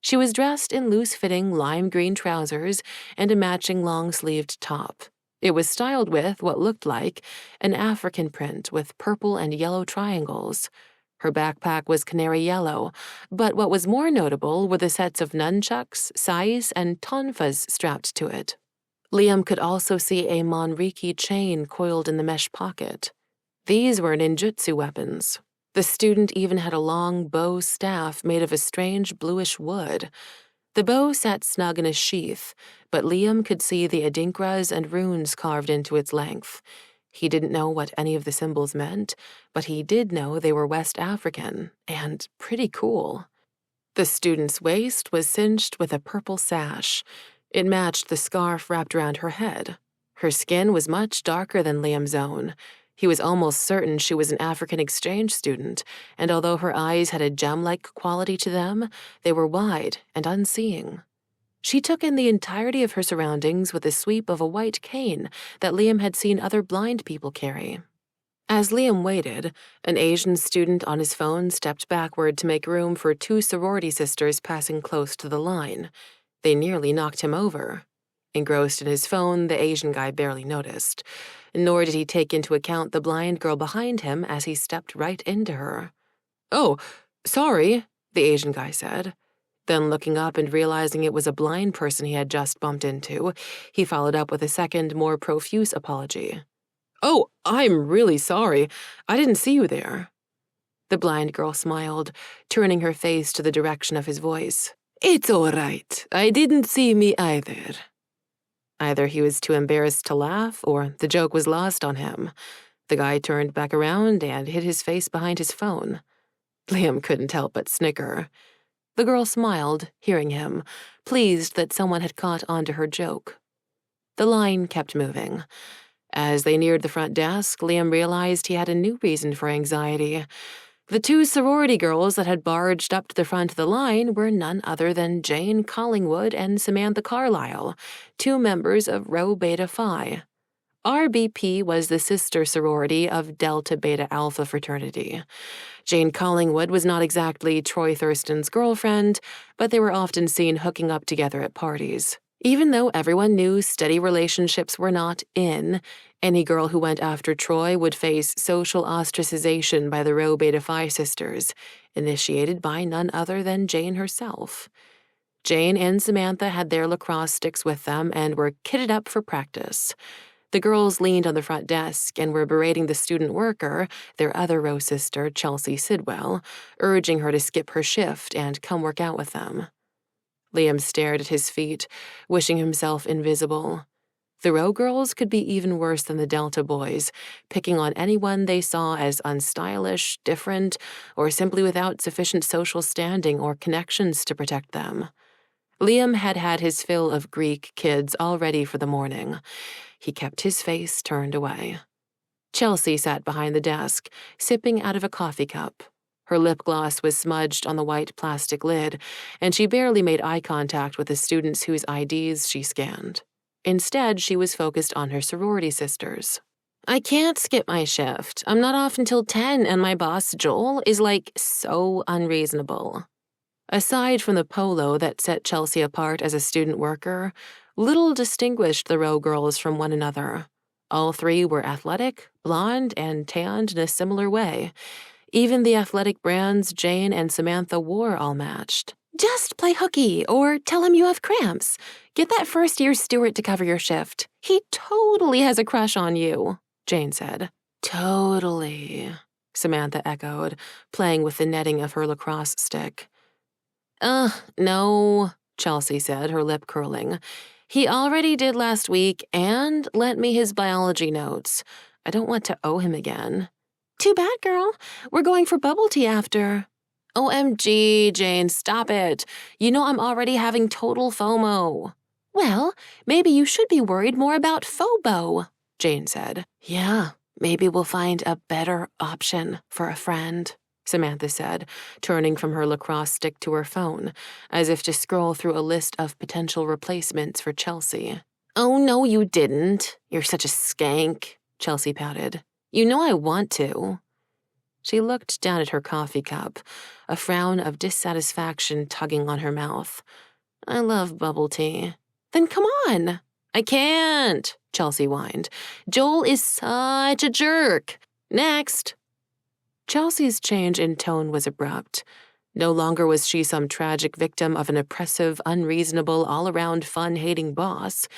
A: She was dressed in loose-fitting lime green trousers and a matching long-sleeved top. It was styled with what looked like an African print with purple and yellow triangles. Her backpack was canary yellow, but what was more notable were the sets of nunchucks, sais, and tonfas strapped to it. Liam could also see a Monriki chain coiled in the mesh pocket. These were ninjutsu weapons. The student even had a long bow staff made of a strange bluish wood. The bow sat snug in a sheath, but Liam could see the adinkras and runes carved into its length. He didn't know what any of the symbols meant, but he did know they were West African, and pretty cool. The student's waist was cinched with a purple sash. It matched the scarf wrapped around her head. Her skin was much darker than Liam's own. He was almost certain she was an African exchange student, and although her eyes had a gem-like quality to them, they were wide and unseeing. She took in the entirety of her surroundings with the sweep of a white cane that Liam had seen other blind people carry. As Liam waited, an Asian student on his phone stepped backward to make room for 2 sorority sisters passing close to the line. They nearly knocked him over. Engrossed in his phone, the Asian guy barely noticed, nor did he take into account the blind girl behind him as he stepped right into her. "Oh, sorry," the Asian guy said. Then looking up and realizing it was a blind person he had just bumped into, he followed up with a second, more profuse apology. "Oh, I'm really sorry. I didn't see you there." The blind girl smiled, turning her face to the direction of his voice. "It's all right. I didn't see me either." Either he was too embarrassed to laugh, or the joke was lost on him. The guy turned back around and hid his face behind his phone. Liam couldn't help but snicker. The girl smiled, hearing him, pleased that someone had caught on to her joke. The line kept moving. As they neared the front desk, Liam realized he had a new reason for anxiety. The 2 sorority girls that had barged up to the front of the line were none other than Jane Collingwood and Samantha Carlyle, 2 members of Rho Beta Phi. RBP was the sister sorority of Delta Beta Alpha fraternity. Jane Collingwood was not exactly Troy Thurston's girlfriend, but they were often seen hooking up together at parties. Even though everyone knew steady relationships were not in, any girl who went after Troy would face social ostracization by the Rho Beta Phi sisters, initiated by none other than Jane herself. Jane and Samantha had their lacrosse sticks with them and were kitted up for practice. The girls leaned on the front desk and were berating the student worker, their other Rho sister, Chelsea Sidwell, urging her to skip her shift and come work out with them. Liam stared at his feet, wishing himself invisible. The Rho girls could be even worse than the Delta boys, picking on anyone they saw as unstylish, different, or simply without sufficient social standing or connections to protect them. Liam had had his fill of Greek kids all ready for the morning. He kept his face turned away. Chelsea sat behind the desk, sipping out of a coffee cup. Her lip gloss was smudged on the white plastic lid, and she barely made eye contact with the students whose IDs she scanned. Instead, she was focused on her sorority sisters. I can't skip my shift. I'm not off until 10, and my boss, Joel, is so unreasonable. Aside from the polo that set Chelsea apart as a student worker, little distinguished the row girls from one another. All three were athletic, blonde, and tanned in a similar way. Even the athletic brands Jane and Samantha wore all matched. Just play hooky, or tell him you have cramps. Get that first-year steward to cover your shift. He totally has a crush on you, Jane said. Totally, Samantha echoed, playing with the netting of her lacrosse stick. No, Chelsea said, her lip curling. He already did last week and lent me his biology notes. I don't want to owe him again. Too bad, girl. We're going for bubble tea after. OMG, Jane, stop it. You know I'm already having total FOMO. Well, maybe you should be worried more about FOBO, Jane said. Yeah, maybe we'll find a better option for a friend, Samantha said, turning from her lacrosse stick to her phone, as if to scroll through a list of potential replacements for Chelsea. Oh, no, you didn't. You're such a skank, Chelsea pouted. You know I want to. She looked down at her coffee cup, a frown of dissatisfaction tugging on her mouth. I love bubble tea. Then come on. I can't, Chelsea whined. Joel is such a jerk. Next. Chelsea's change in tone was abrupt. No longer was she some tragic victim of an oppressive, unreasonable, all-around fun-hating boss.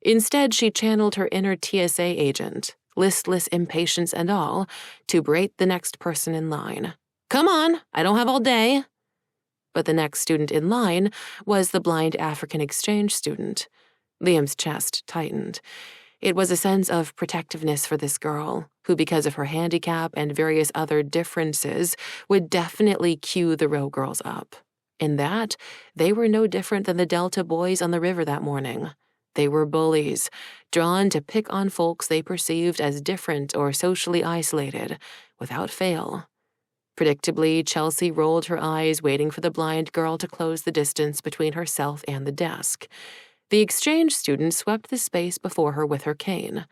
A: Instead, she channeled her inner TSA agent, listless impatience and all, to berate the next person in line. Come on, I don't have all day. But the next student in line was the blind African exchange student. Liam's chest tightened. It was a sense of protectiveness for this girl, who because of her handicap and various other differences would definitely cue the row girls up. In that, they were no different than the Delta boys on the river that morning. They were bullies, drawn to pick on folks they perceived as different or socially isolated, without fail. Predictably, Chelsea rolled her eyes, waiting for the blind girl to close the distance between herself and the desk. The exchange student swept the space before her with her cane.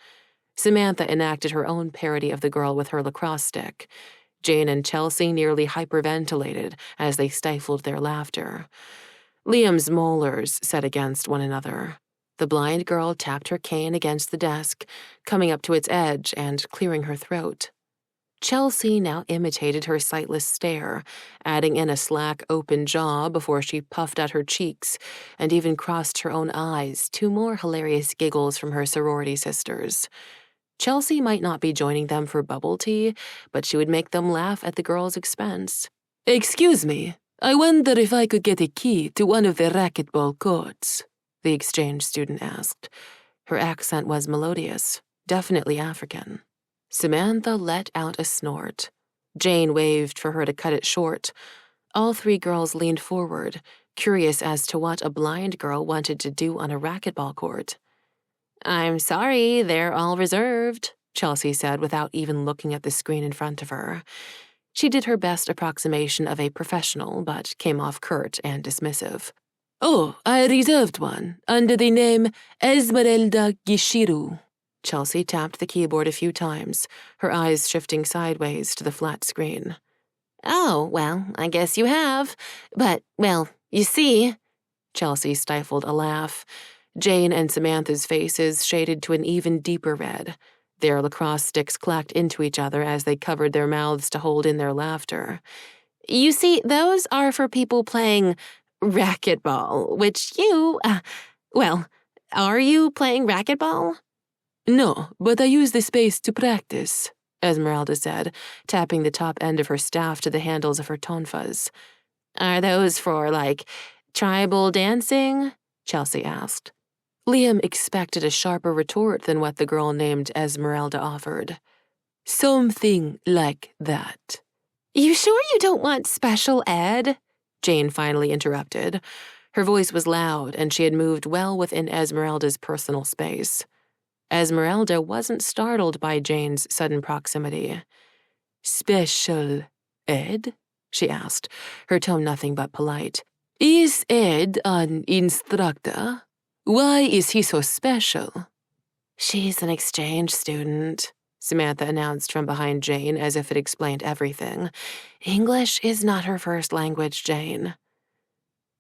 A: Samantha enacted her own parody of the girl with her lacrosse stick. Jane and Chelsea nearly hyperventilated as they stifled their laughter. Liam's molars set against one another. The blind girl tapped her cane against the desk, coming up to its edge and clearing her throat. Chelsea now imitated her sightless stare, adding in a slack, open jaw before she puffed out her cheeks and even crossed her own eyes, two more hilarious giggles from her sorority sisters. Chelsea might not be joining them for bubble tea, but she would make them laugh at the girl's expense. Excuse me, I wonder if I could get a key to one of the racquetball courts, the exchange student asked. Her accent was melodious, definitely African. Samantha let out a snort. Jane waved for her to cut it short. All three girls leaned forward, curious as to what a blind girl wanted to do on a racquetball court. I'm sorry, they're all reserved, Chelsea said without even looking at the screen in front of her. She did her best approximation of a professional, but came off curt and dismissive. Oh, I reserved one, under the name Esmeralda Gishiru. Chelsea tapped the keyboard a few times, her eyes shifting sideways to the flat screen. Oh, well, I guess you have. But, well, you see. Chelsea stifled a laugh. Jane and Samantha's faces shaded to an even deeper red. Their lacrosse sticks clacked into each other as they covered their mouths to hold in their laughter. You see, those are for people playing racquetball, which you, well, are you playing racquetball? No, but I use the space to practice, Esmeralda said, tapping the top end of her staff to the handles of her tonfas. Are those for, tribal dancing? Chelsea asked. Liam expected a sharper retort than what the girl named Esmeralda offered. Something like that. You sure you don't want special ed? Jane finally interrupted. Her voice was loud, and she had moved well within Esmeralda's personal space. Esmeralda wasn't startled by Jane's sudden proximity. Special ed? she asked, her tone nothing but polite. Is Ed an instructor? Why is he so special? She's an exchange student, Samantha announced from behind Jane as if it explained everything. English is not her first language, Jane.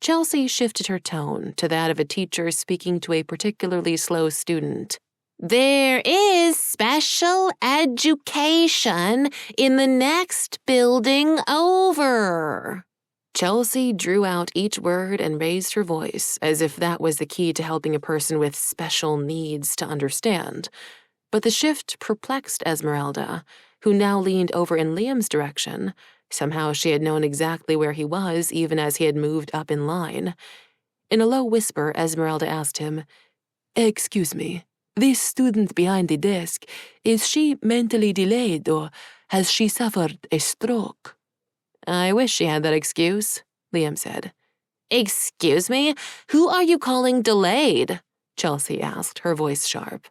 A: Chelsea shifted her tone to that of a teacher speaking to a particularly slow student. There is special education in the next building over. Chelsea drew out each word and raised her voice as if that was the key to helping a person with special needs to understand. But the shift perplexed Esmeralda, who now leaned over in Liam's direction. Somehow she had known exactly where he was even as he had moved up in line. In a low whisper, Esmeralda asked him, Excuse me, this student behind the desk, is she mentally delayed or has she suffered a stroke? I wish she had that excuse, Liam said. Excuse me? Who are you calling delayed? Chelsea asked, her voice sharp.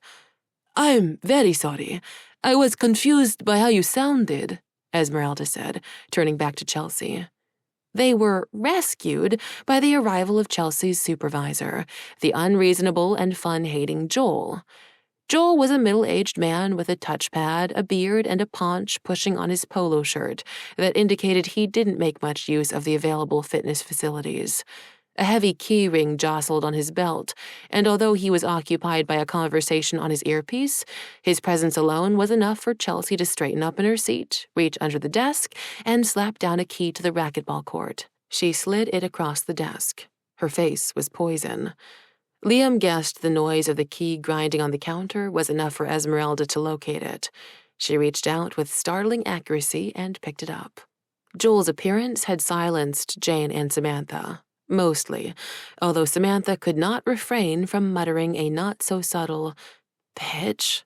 A: I'm very sorry. I was confused by how you sounded, Esmeralda said, turning back to Chelsea. They were rescued by the arrival of Chelsea's supervisor, the unreasonable and fun-hating Joel. Joel was a middle-aged man with a touchpad, a beard, and a paunch pushing on his polo shirt that indicated he didn't make much use of the available fitness facilities. A heavy key ring jostled on his belt, and although he was occupied by a conversation on his earpiece, his presence alone was enough for Chelsea to straighten up in her seat, reach under the desk, and slap down a key to the racquetball court. She slid it across the desk. Her face was poison. Liam guessed the noise of the key grinding on the counter was enough for Esmeralda to locate it. She reached out with startling accuracy and picked it up. Joel's appearance had silenced Jane and Samantha. Mostly, although Samantha could not refrain from muttering a not-so-subtle, "Bitch."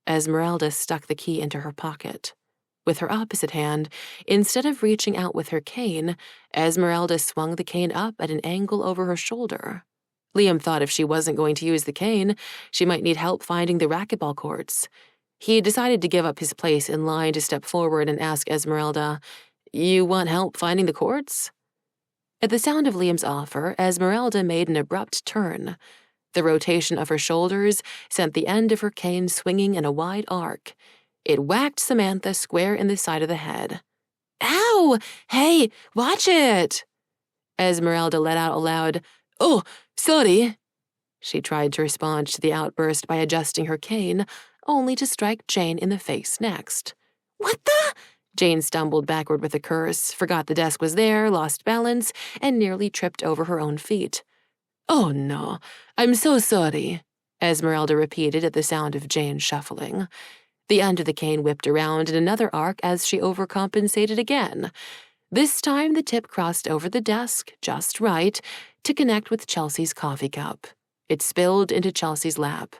A: Esmeralda stuck the key into her pocket. With her opposite hand, instead of reaching out with her cane, Esmeralda swung the cane up at an angle over her shoulder. Liam thought if she wasn't going to use the cane, she might need help finding the racquetball courts. He decided to give up his place in line to step forward and ask Esmeralda, "You want help finding the courts?" At the sound of Liam's offer, Esmeralda made an abrupt turn. The rotation of her shoulders sent the end of her cane swinging in a wide arc. It whacked Samantha square in the side of the head. "Ow! Hey, watch it!" Esmeralda let out a loud, "Oh, sorry." She tried to respond to the outburst by adjusting her cane, only to strike Jane in the face next. "What the?" Jane stumbled backward with a curse, forgot the desk was there, lost balance, and nearly tripped over her own feet. "Oh, no, I'm so sorry," Esmeralda repeated at the sound of Jane shuffling. The end of the cane whipped around in another arc as she overcompensated again. This time the tip crossed over the desk, just right, to connect with Chelsea's coffee cup. It spilled into Chelsea's lap.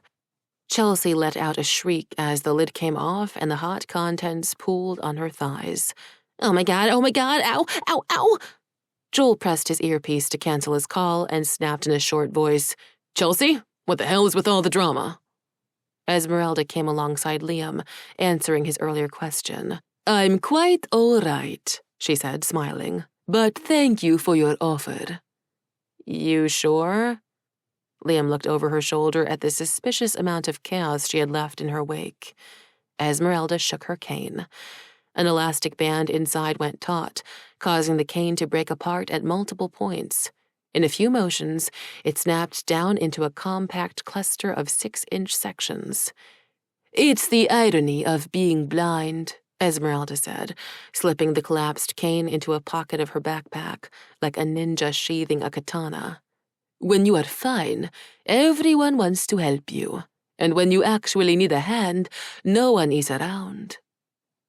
A: Chelsea let out a shriek as the lid came off and the hot contents pooled on her thighs. Oh my god, ow, ow, ow! Joel pressed his earpiece to cancel his call and snapped in a short voice, "Chelsea, what the hell is with all the drama?" Esmeralda came alongside Liam, answering his earlier question. "I'm quite all right," she said, smiling, "but thank you for your offer." "You sure?" Liam looked over her shoulder at the suspicious amount of chaos she had left in her wake. Esmeralda shook her cane. An elastic band inside went taut, causing the cane to break apart at multiple points. In a few motions, it snapped down into a compact cluster of 6-inch sections. "It's the irony of being blind," Esmeralda said, slipping the collapsed cane into a pocket of her backpack, like a ninja sheathing a katana. "When you are fine, everyone wants to help you. And when you actually need a hand, no one is around."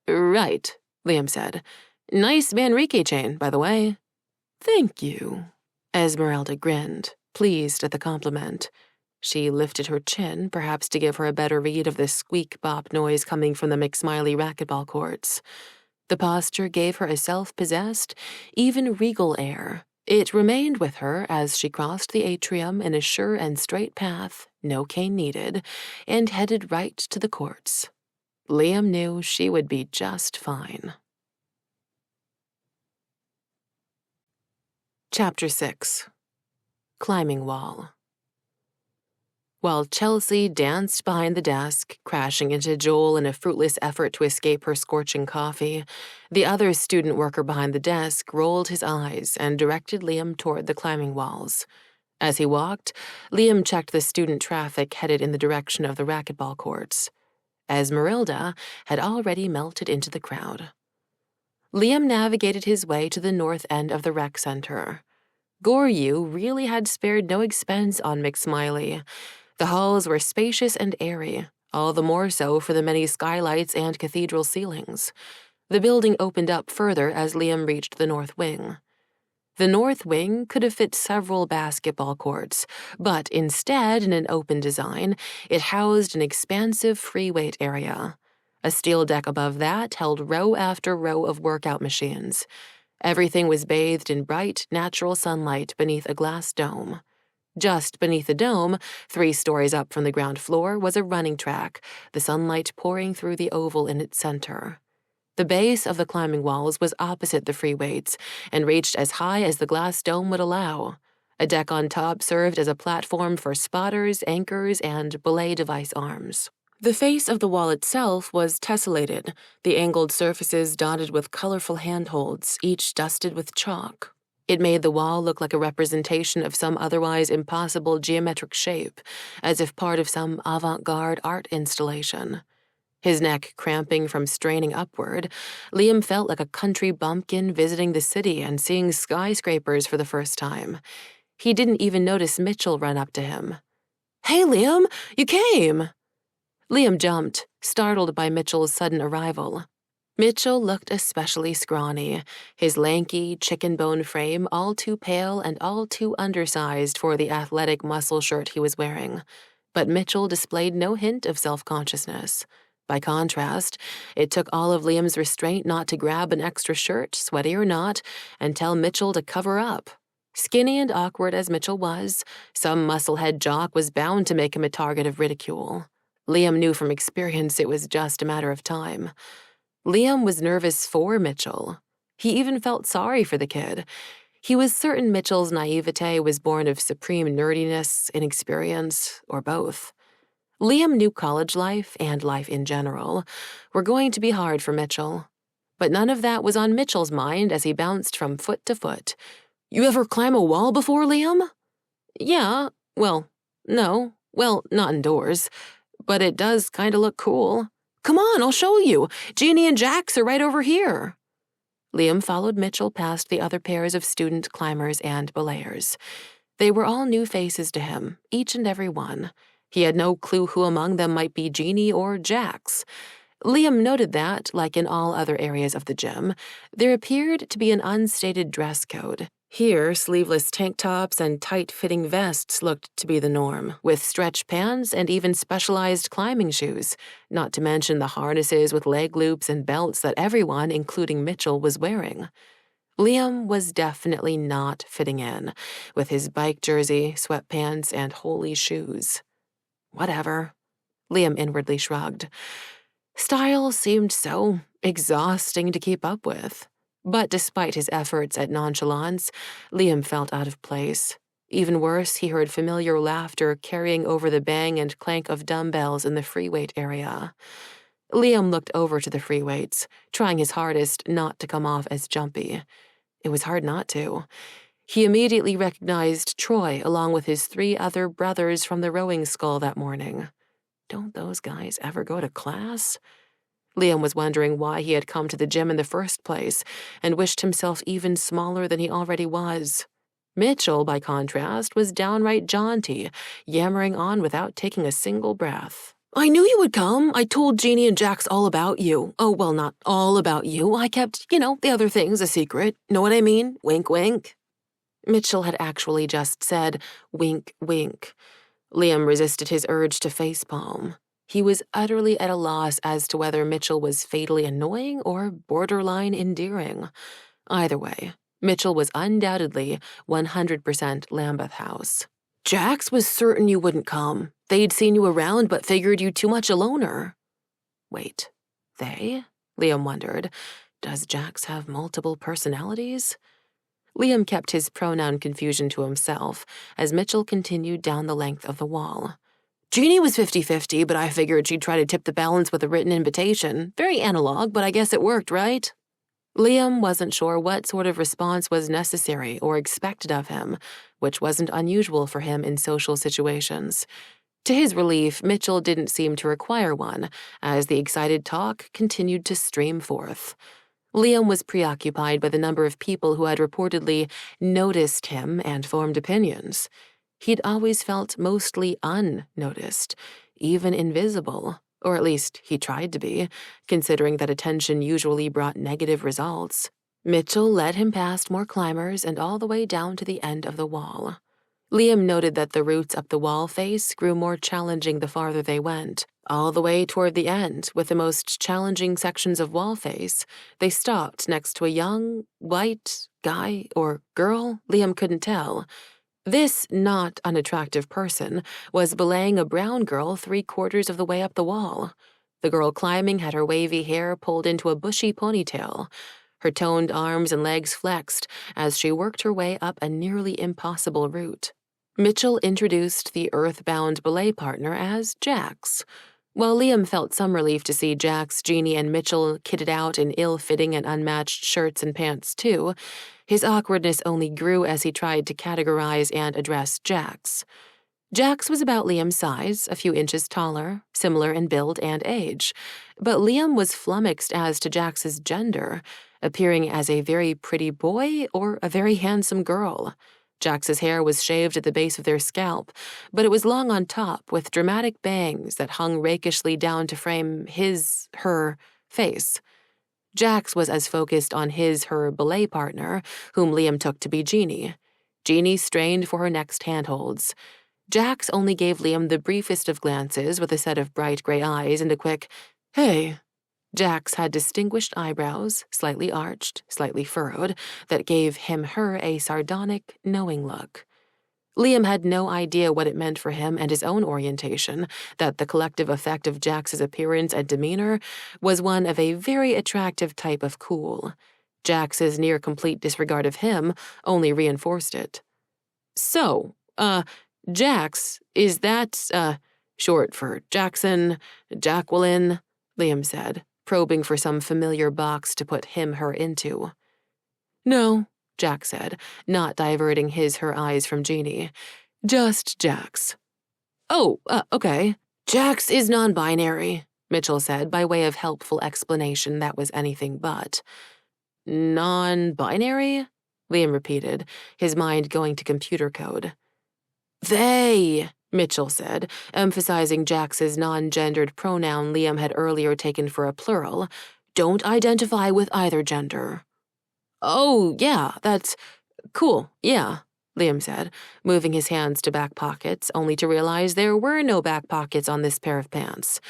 A: "Right," Liam said. "Nice Manrique chain, by the way." "Thank you." Esmeralda grinned, pleased at the compliment. She lifted her chin, perhaps to give her a better read of the squeak-bop noise coming from the McSmiley racquetball courts. The posture gave her a self-possessed, even regal air. It remained with her as she crossed the atrium in a sure and straight path, no cane needed, and headed right to the courts. Liam knew she would be just fine. Chapter 6. Climbing Wall. While Chelsea danced behind the desk, crashing into Joel in a fruitless effort to escape her scorching coffee, the other student worker behind the desk rolled his eyes and directed Liam toward the climbing walls. As he walked, Liam checked the student traffic headed in the direction of the racquetball courts. Esmeralda had already melted into the crowd. Liam navigated his way to the north end of the rec center. Goryu really had spared no expense on McSmiley. The halls were spacious and airy, all the more so for the many skylights and cathedral ceilings. The building opened up further as Liam reached the north wing. The north wing could have fit several basketball courts, but instead, in an open design, it housed an expansive free weight area. A steel deck above that held row after row of workout machines. Everything was bathed in bright, natural sunlight beneath a glass dome. Just beneath the dome, 3 stories up from the ground floor, was a running track, the sunlight pouring through the oval in its center. The base of the climbing walls was opposite the free weights and reached as high as the glass dome would allow. A deck on top served as a platform for spotters, anchors, and belay device arms. The face of the wall itself was tessellated, the angled surfaces dotted with colorful handholds, each dusted with chalk. It made the wall look like a representation of some otherwise impossible geometric shape, as if part of some avant-garde art installation. His neck cramping from straining upward, Liam felt like a country bumpkin visiting the city and seeing skyscrapers for the first time. He didn't even notice Mitchell run up to him. "Hey, Liam, you came!" Liam jumped, startled by Mitchell's sudden arrival. Mitchell looked especially scrawny, his lanky, chicken-bone frame all too pale and all too undersized for the athletic muscle shirt he was wearing. But Mitchell displayed no hint of self-consciousness. By contrast, it took all of Liam's restraint not to grab an extra shirt, sweaty or not, and tell Mitchell to cover up. Skinny and awkward as Mitchell was, some musclehead jock was bound to make him a target of ridicule. Liam knew from experience it was just a matter of time. Liam was nervous for Mitchell. He even felt sorry for the kid. He was certain Mitchell's naivete was born of supreme nerdiness, inexperience, or both. Liam knew college life, and life in general, were going to be hard for Mitchell. But none of that was on Mitchell's mind as he bounced from foot to foot. "You ever climb a wall before, Liam?" "Yeah, no, not indoors. But it does kind of look cool. Come on, I'll show you. Jeannie and Jax are right over here." Liam followed Mitchell past the other pairs of student climbers and belayers. They were all new faces to him, each and every one. He had no clue who among them might be Jeannie or Jax. Liam noted that, like in all other areas of the gym, there appeared to be an unstated dress code. Here, sleeveless tank tops and tight-fitting vests looked to be the norm, with stretch pants and even specialized climbing shoes, not to mention the harnesses with leg loops and belts that everyone, including Mitchell, was wearing. Liam was definitely not fitting in, with his bike jersey, sweatpants, and holey shoes. Whatever. Liam inwardly shrugged. Style seemed so exhausting to keep up with. But despite his efforts at nonchalance, Liam felt out of place. Even worse, he heard familiar laughter carrying over the bang and clank of dumbbells in the free weight area. Liam looked over to the free weights, trying his hardest not to come off as jumpy. It was hard not to. He immediately recognized Troy along with his 3 other brothers from the rowing school that morning. Don't those guys ever go to class? Liam was wondering why he had come to the gym in the first place and wished himself even smaller than he already was. Mitchell, by contrast, was downright jaunty, yammering on without taking a single breath. "I knew you would come. I told Jeannie and Jax all about you. Oh, well, not all about you. I kept, the other things a secret. Know what I mean? Wink, wink." Mitchell had actually just said, "Wink, wink." Liam resisted his urge to facepalm. He was utterly at a loss as to whether Mitchell was fatally annoying or borderline endearing. Either way, Mitchell was undoubtedly 100% Lambeth House. "Jax was certain you wouldn't come. They'd seen you around but figured you too much a loner." Wait, they? Liam wondered. Does Jax have multiple personalities? Liam kept his pronoun confusion to himself as Mitchell continued down the length of the wall. Jeannie was 50-50, but I figured she'd try to tip the balance with a written invitation. Very analog, but I guess it worked, right? Liam wasn't sure what sort of response was necessary or expected of him, which wasn't unusual for him in social situations. To his relief, Mitchell didn't seem to require one, as the excited talk continued to stream forth. Liam was preoccupied by the number of people who had reportedly noticed him and formed opinions. He'd always felt mostly unnoticed, even invisible, or at least he tried to be, considering that attention usually brought negative results. Mitchell led him past more climbers and all the way down to the end of the wall. Liam noted that the routes up the wall face grew more challenging the farther they went. All the way toward the end, with the most challenging sections of wall face, they stopped next to a young, white guy or girl, Liam couldn't tell. This not unattractive person was belaying a brown girl 3/4 of the way up the wall. The girl climbing had her wavy hair pulled into a bushy ponytail. Her toned arms and legs flexed as she worked her way up a nearly impossible route. Mitchell introduced the earthbound belay partner as Jax. While Liam felt some relief to see Jax, Jeannie, and Mitchell kitted out in ill-fitting and unmatched shirts and pants too, his awkwardness only grew as he tried to categorize and address Jax. Jax was about Liam's size, a few inches taller, similar in build and age, but Liam was flummoxed as to Jax's gender, appearing as a very pretty boy or a very handsome girl. Jax's hair was shaved at the base of their scalp, but it was long on top with dramatic bangs that hung rakishly down to frame her face. Jax was as focused on her belay partner, whom Liam took to be Jeannie. Jeannie strained for her next handholds. Jax only gave Liam the briefest of glances with a set of bright gray eyes and a quick, "Hey." Jax had distinguished eyebrows, slightly arched, slightly furrowed, that gave her a sardonic, knowing look. Liam had no idea what it meant for him and his own orientation, that the collective effect of Jax's appearance and demeanor was one of a very attractive type of cool. Jax's near-complete disregard of him only reinforced it. So, Jax, is that, short for Jackson, Jacqueline? Liam said, probing for some familiar box to put her into. No, Jax said, not diverting her eyes from Jeannie. Just Jax. Oh, okay. Jax is non-binary, Mitchell said by way of helpful explanation that was anything but. Non-binary? Liam repeated, his mind going to computer code. They, Mitchell said, emphasizing Jax's non-gendered pronoun Liam had earlier taken for a plural, don't identify with either gender. Oh, yeah, that's cool, yeah, Liam said, moving his hands to back pockets, only to realize there were no back pockets on this pair of pants.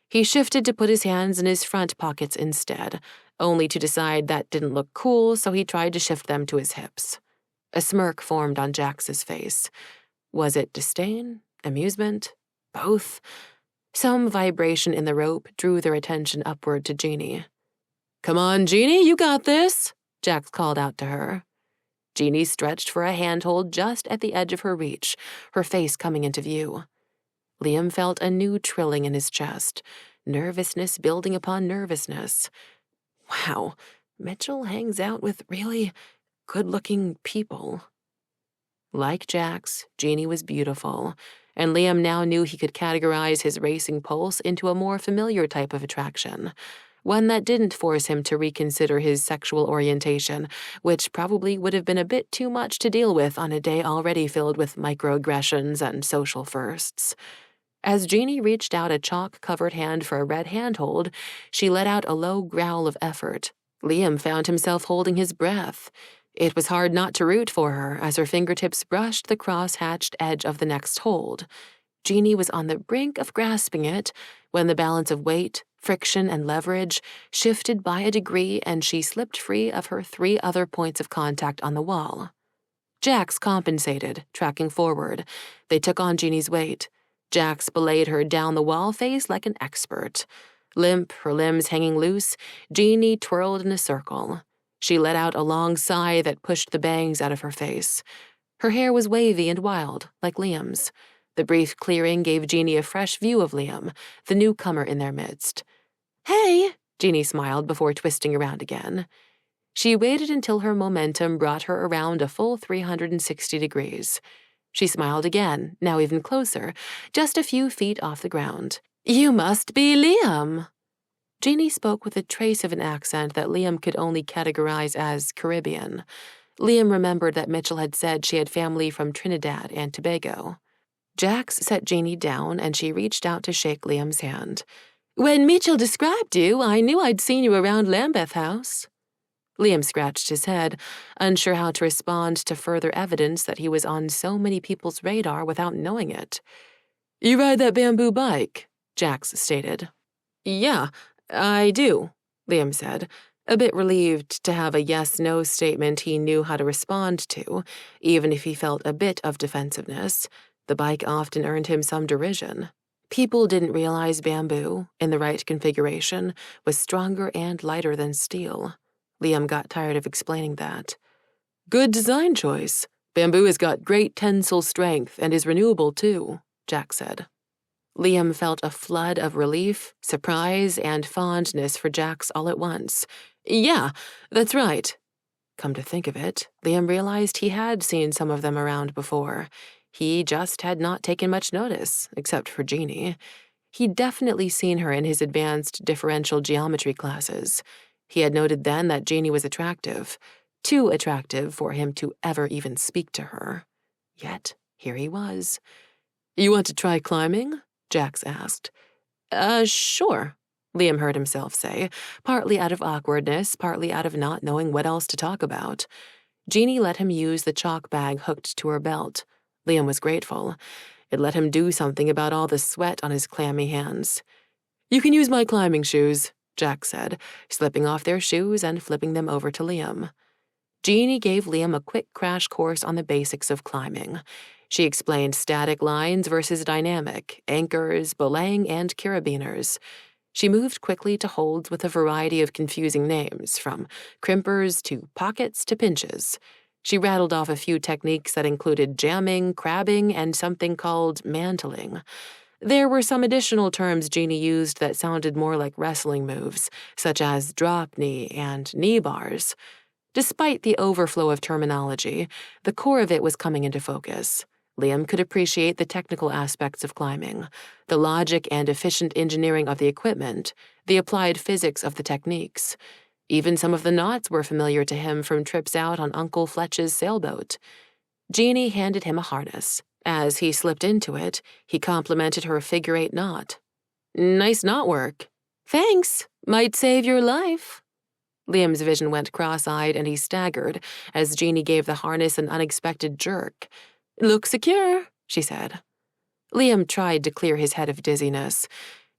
A: He shifted to put his hands in his front pockets instead, only to decide that didn't look cool, so he tried to shift them to his hips. A smirk formed on Jax's face. Was it disdain? Amusement? Both? Some vibration in the rope drew their attention upward to Jeannie. Come on, Jeannie, you got this, Jax called out to her. Jeannie stretched for a handhold just at the edge of her reach, her face coming into view. Liam felt a new trilling in his chest, nervousness building upon nervousness. Wow, Mitchell hangs out with really good-looking people. Like Jax, Jeannie was beautiful, and Liam now knew he could categorize his racing pulse into a more familiar type of attraction, one that didn't force him to reconsider his sexual orientation, which probably would have been a bit too much to deal with on a day already filled with microaggressions and social firsts. As Jeannie reached out a chalk-covered hand for a red handhold, she let out a low growl of effort. Liam found himself holding his breath. It was hard not to root for her as her fingertips brushed the cross-hatched edge of the next hold. Jeannie was on the brink of grasping it when the balance of weight, friction, and leverage shifted by a degree and she slipped free of her 3 other points of contact on the wall. Jax compensated, tracking forward. They took on Jeannie's weight. Jax belayed her down the wall face like an expert. Limp, her limbs hanging loose, Jeannie twirled in a circle. She let out a long sigh that pushed the bangs out of her face. Her hair was wavy and wild, like Liam's. The brief clearing gave Jeannie a fresh view of Liam, the newcomer in their midst. "Hey," Jeannie smiled before twisting around again. She waited until her momentum brought her around a full 360 degrees. She smiled again, now even closer, just a few feet off the ground. "You must be Liam." Jeannie spoke with a trace of an accent that Liam could only categorize as Caribbean. Liam remembered that Mitchell had said she had family from Trinidad and Tobago. Jax set Jeannie down, and she reached out to shake Liam's hand. "When Mitchell described you, I knew I'd seen you around Lambeth House." Liam scratched his head, unsure how to respond to further evidence that he was on so many people's radar without knowing it. "You ride that bamboo bike," Jax stated. "Yeah, I do," Liam said, a bit relieved to have a yes-no statement he knew how to respond to, even if he felt a bit of defensiveness. The bike often earned him some derision. People didn't realize bamboo, in the right configuration, was stronger and lighter than steel. Liam got tired of explaining that. "Good design choice. Bamboo has got great tensile strength and is renewable too," Jack said. Liam felt a flood of relief, surprise, and fondness for Jax all at once. "Yeah, that's right." Come to think of it, Liam realized he had seen some of them around before. He just had not taken much notice, except for Jeannie. He'd definitely seen her in his advanced differential geometry classes. He had noted then that Jeannie was attractive, too attractive for him to ever even speak to her. Yet, here he was. "You want to try climbing?" Jax asked. Sure," Liam heard himself say, partly out of awkwardness, partly out of not knowing what else to talk about. Jeannie let him use the chalk bag hooked to her belt. Liam was grateful. It let him do something about all the sweat on his clammy hands. "You can use my climbing shoes," Jack said, slipping off their shoes and flipping them over to Liam. Jeannie gave Liam a quick crash course on the basics of climbing. She explained static lines versus dynamic, anchors, belaying, and carabiners. She moved quickly to holds with a variety of confusing names, from crimpers to pockets to pinches. She rattled off a few techniques that included jamming, crabbing, and something called mantling. There were some additional terms Jeannie used that sounded more like wrestling moves, such as drop knee and knee bars. Despite the overflow of terminology, the core of it was coming into focus. Liam could appreciate the technical aspects of climbing, the logic and efficient engineering of the equipment, the applied physics of the techniques. Even some of the knots were familiar to him from trips out on Uncle Fletch's sailboat. Jeannie handed him a harness. As he slipped into it, he complimented her figure-8 knot. "Nice knot work." "Thanks. Might save your life." Liam's vision went cross-eyed and he staggered as Jeannie gave the harness an unexpected jerk. "Looks secure," she said. Liam tried to clear his head of dizziness.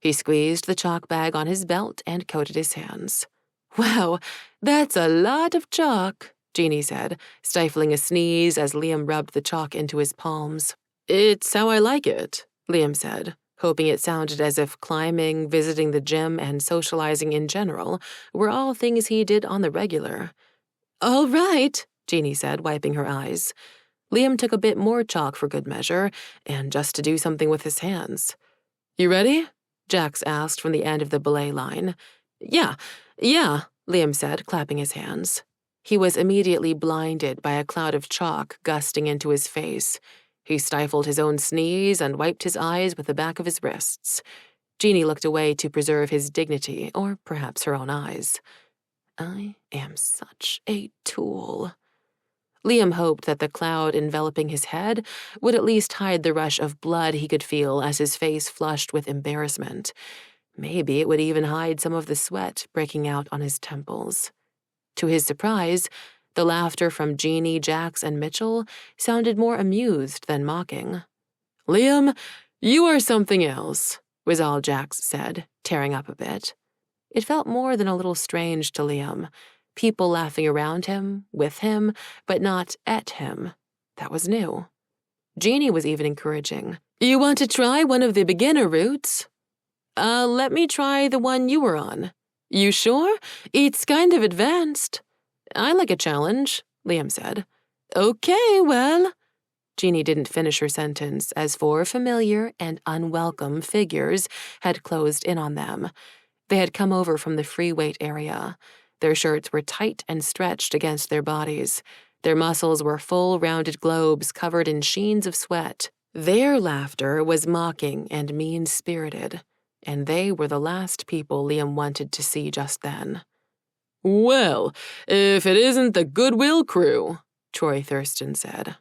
A: He squeezed the chalk bag on his belt and coated his hands. "Wow, that's a lot of chalk," Jeannie said, stifling a sneeze as Liam rubbed the chalk into his palms. "It's how I like it," Liam said, hoping it sounded as if climbing, visiting the gym, and socializing in general were all things he did on the regular. "All right," Jeannie said, wiping her eyes. Liam took a bit more chalk for good measure, and just to do something with his hands. "You ready?" Jax asked from the end of the belay line. Yeah, Liam said, clapping his hands. He was immediately blinded by a cloud of chalk gusting into his face. He stifled his own sneeze and wiped his eyes with the back of his wrists. Jeannie looked away to preserve his dignity, or perhaps her own eyes. "I am such a tool." Liam hoped that the cloud enveloping his head would at least hide the rush of blood he could feel as his face flushed with embarrassment. Maybe it would even hide some of the sweat breaking out on his temples. To his surprise, the laughter from Jeannie, Jax, and Mitchell sounded more amused than mocking. "Liam, you are something else," was all Jax said, tearing up a bit. It felt more than a little strange to Liam. People laughing around him, with him, but not at him. That was new. Jeannie was even encouraging. "You want to try one of the beginner routes?" Let me try the one you were on." "You sure? It's kind of advanced." I like a challenge, Liam said. Okay, well. Jeannie didn't finish her sentence as four familiar and unwelcome figures had closed in on them. They had come over from the free weight area. Their shirts were tight and stretched against their bodies. Their muscles were full, rounded globes covered in sheens of sweat. Their laughter was mocking and mean-spirited, and they were the last people Liam wanted to see just then. Well, if it isn't the Goodwill crew, Troy Thurston said.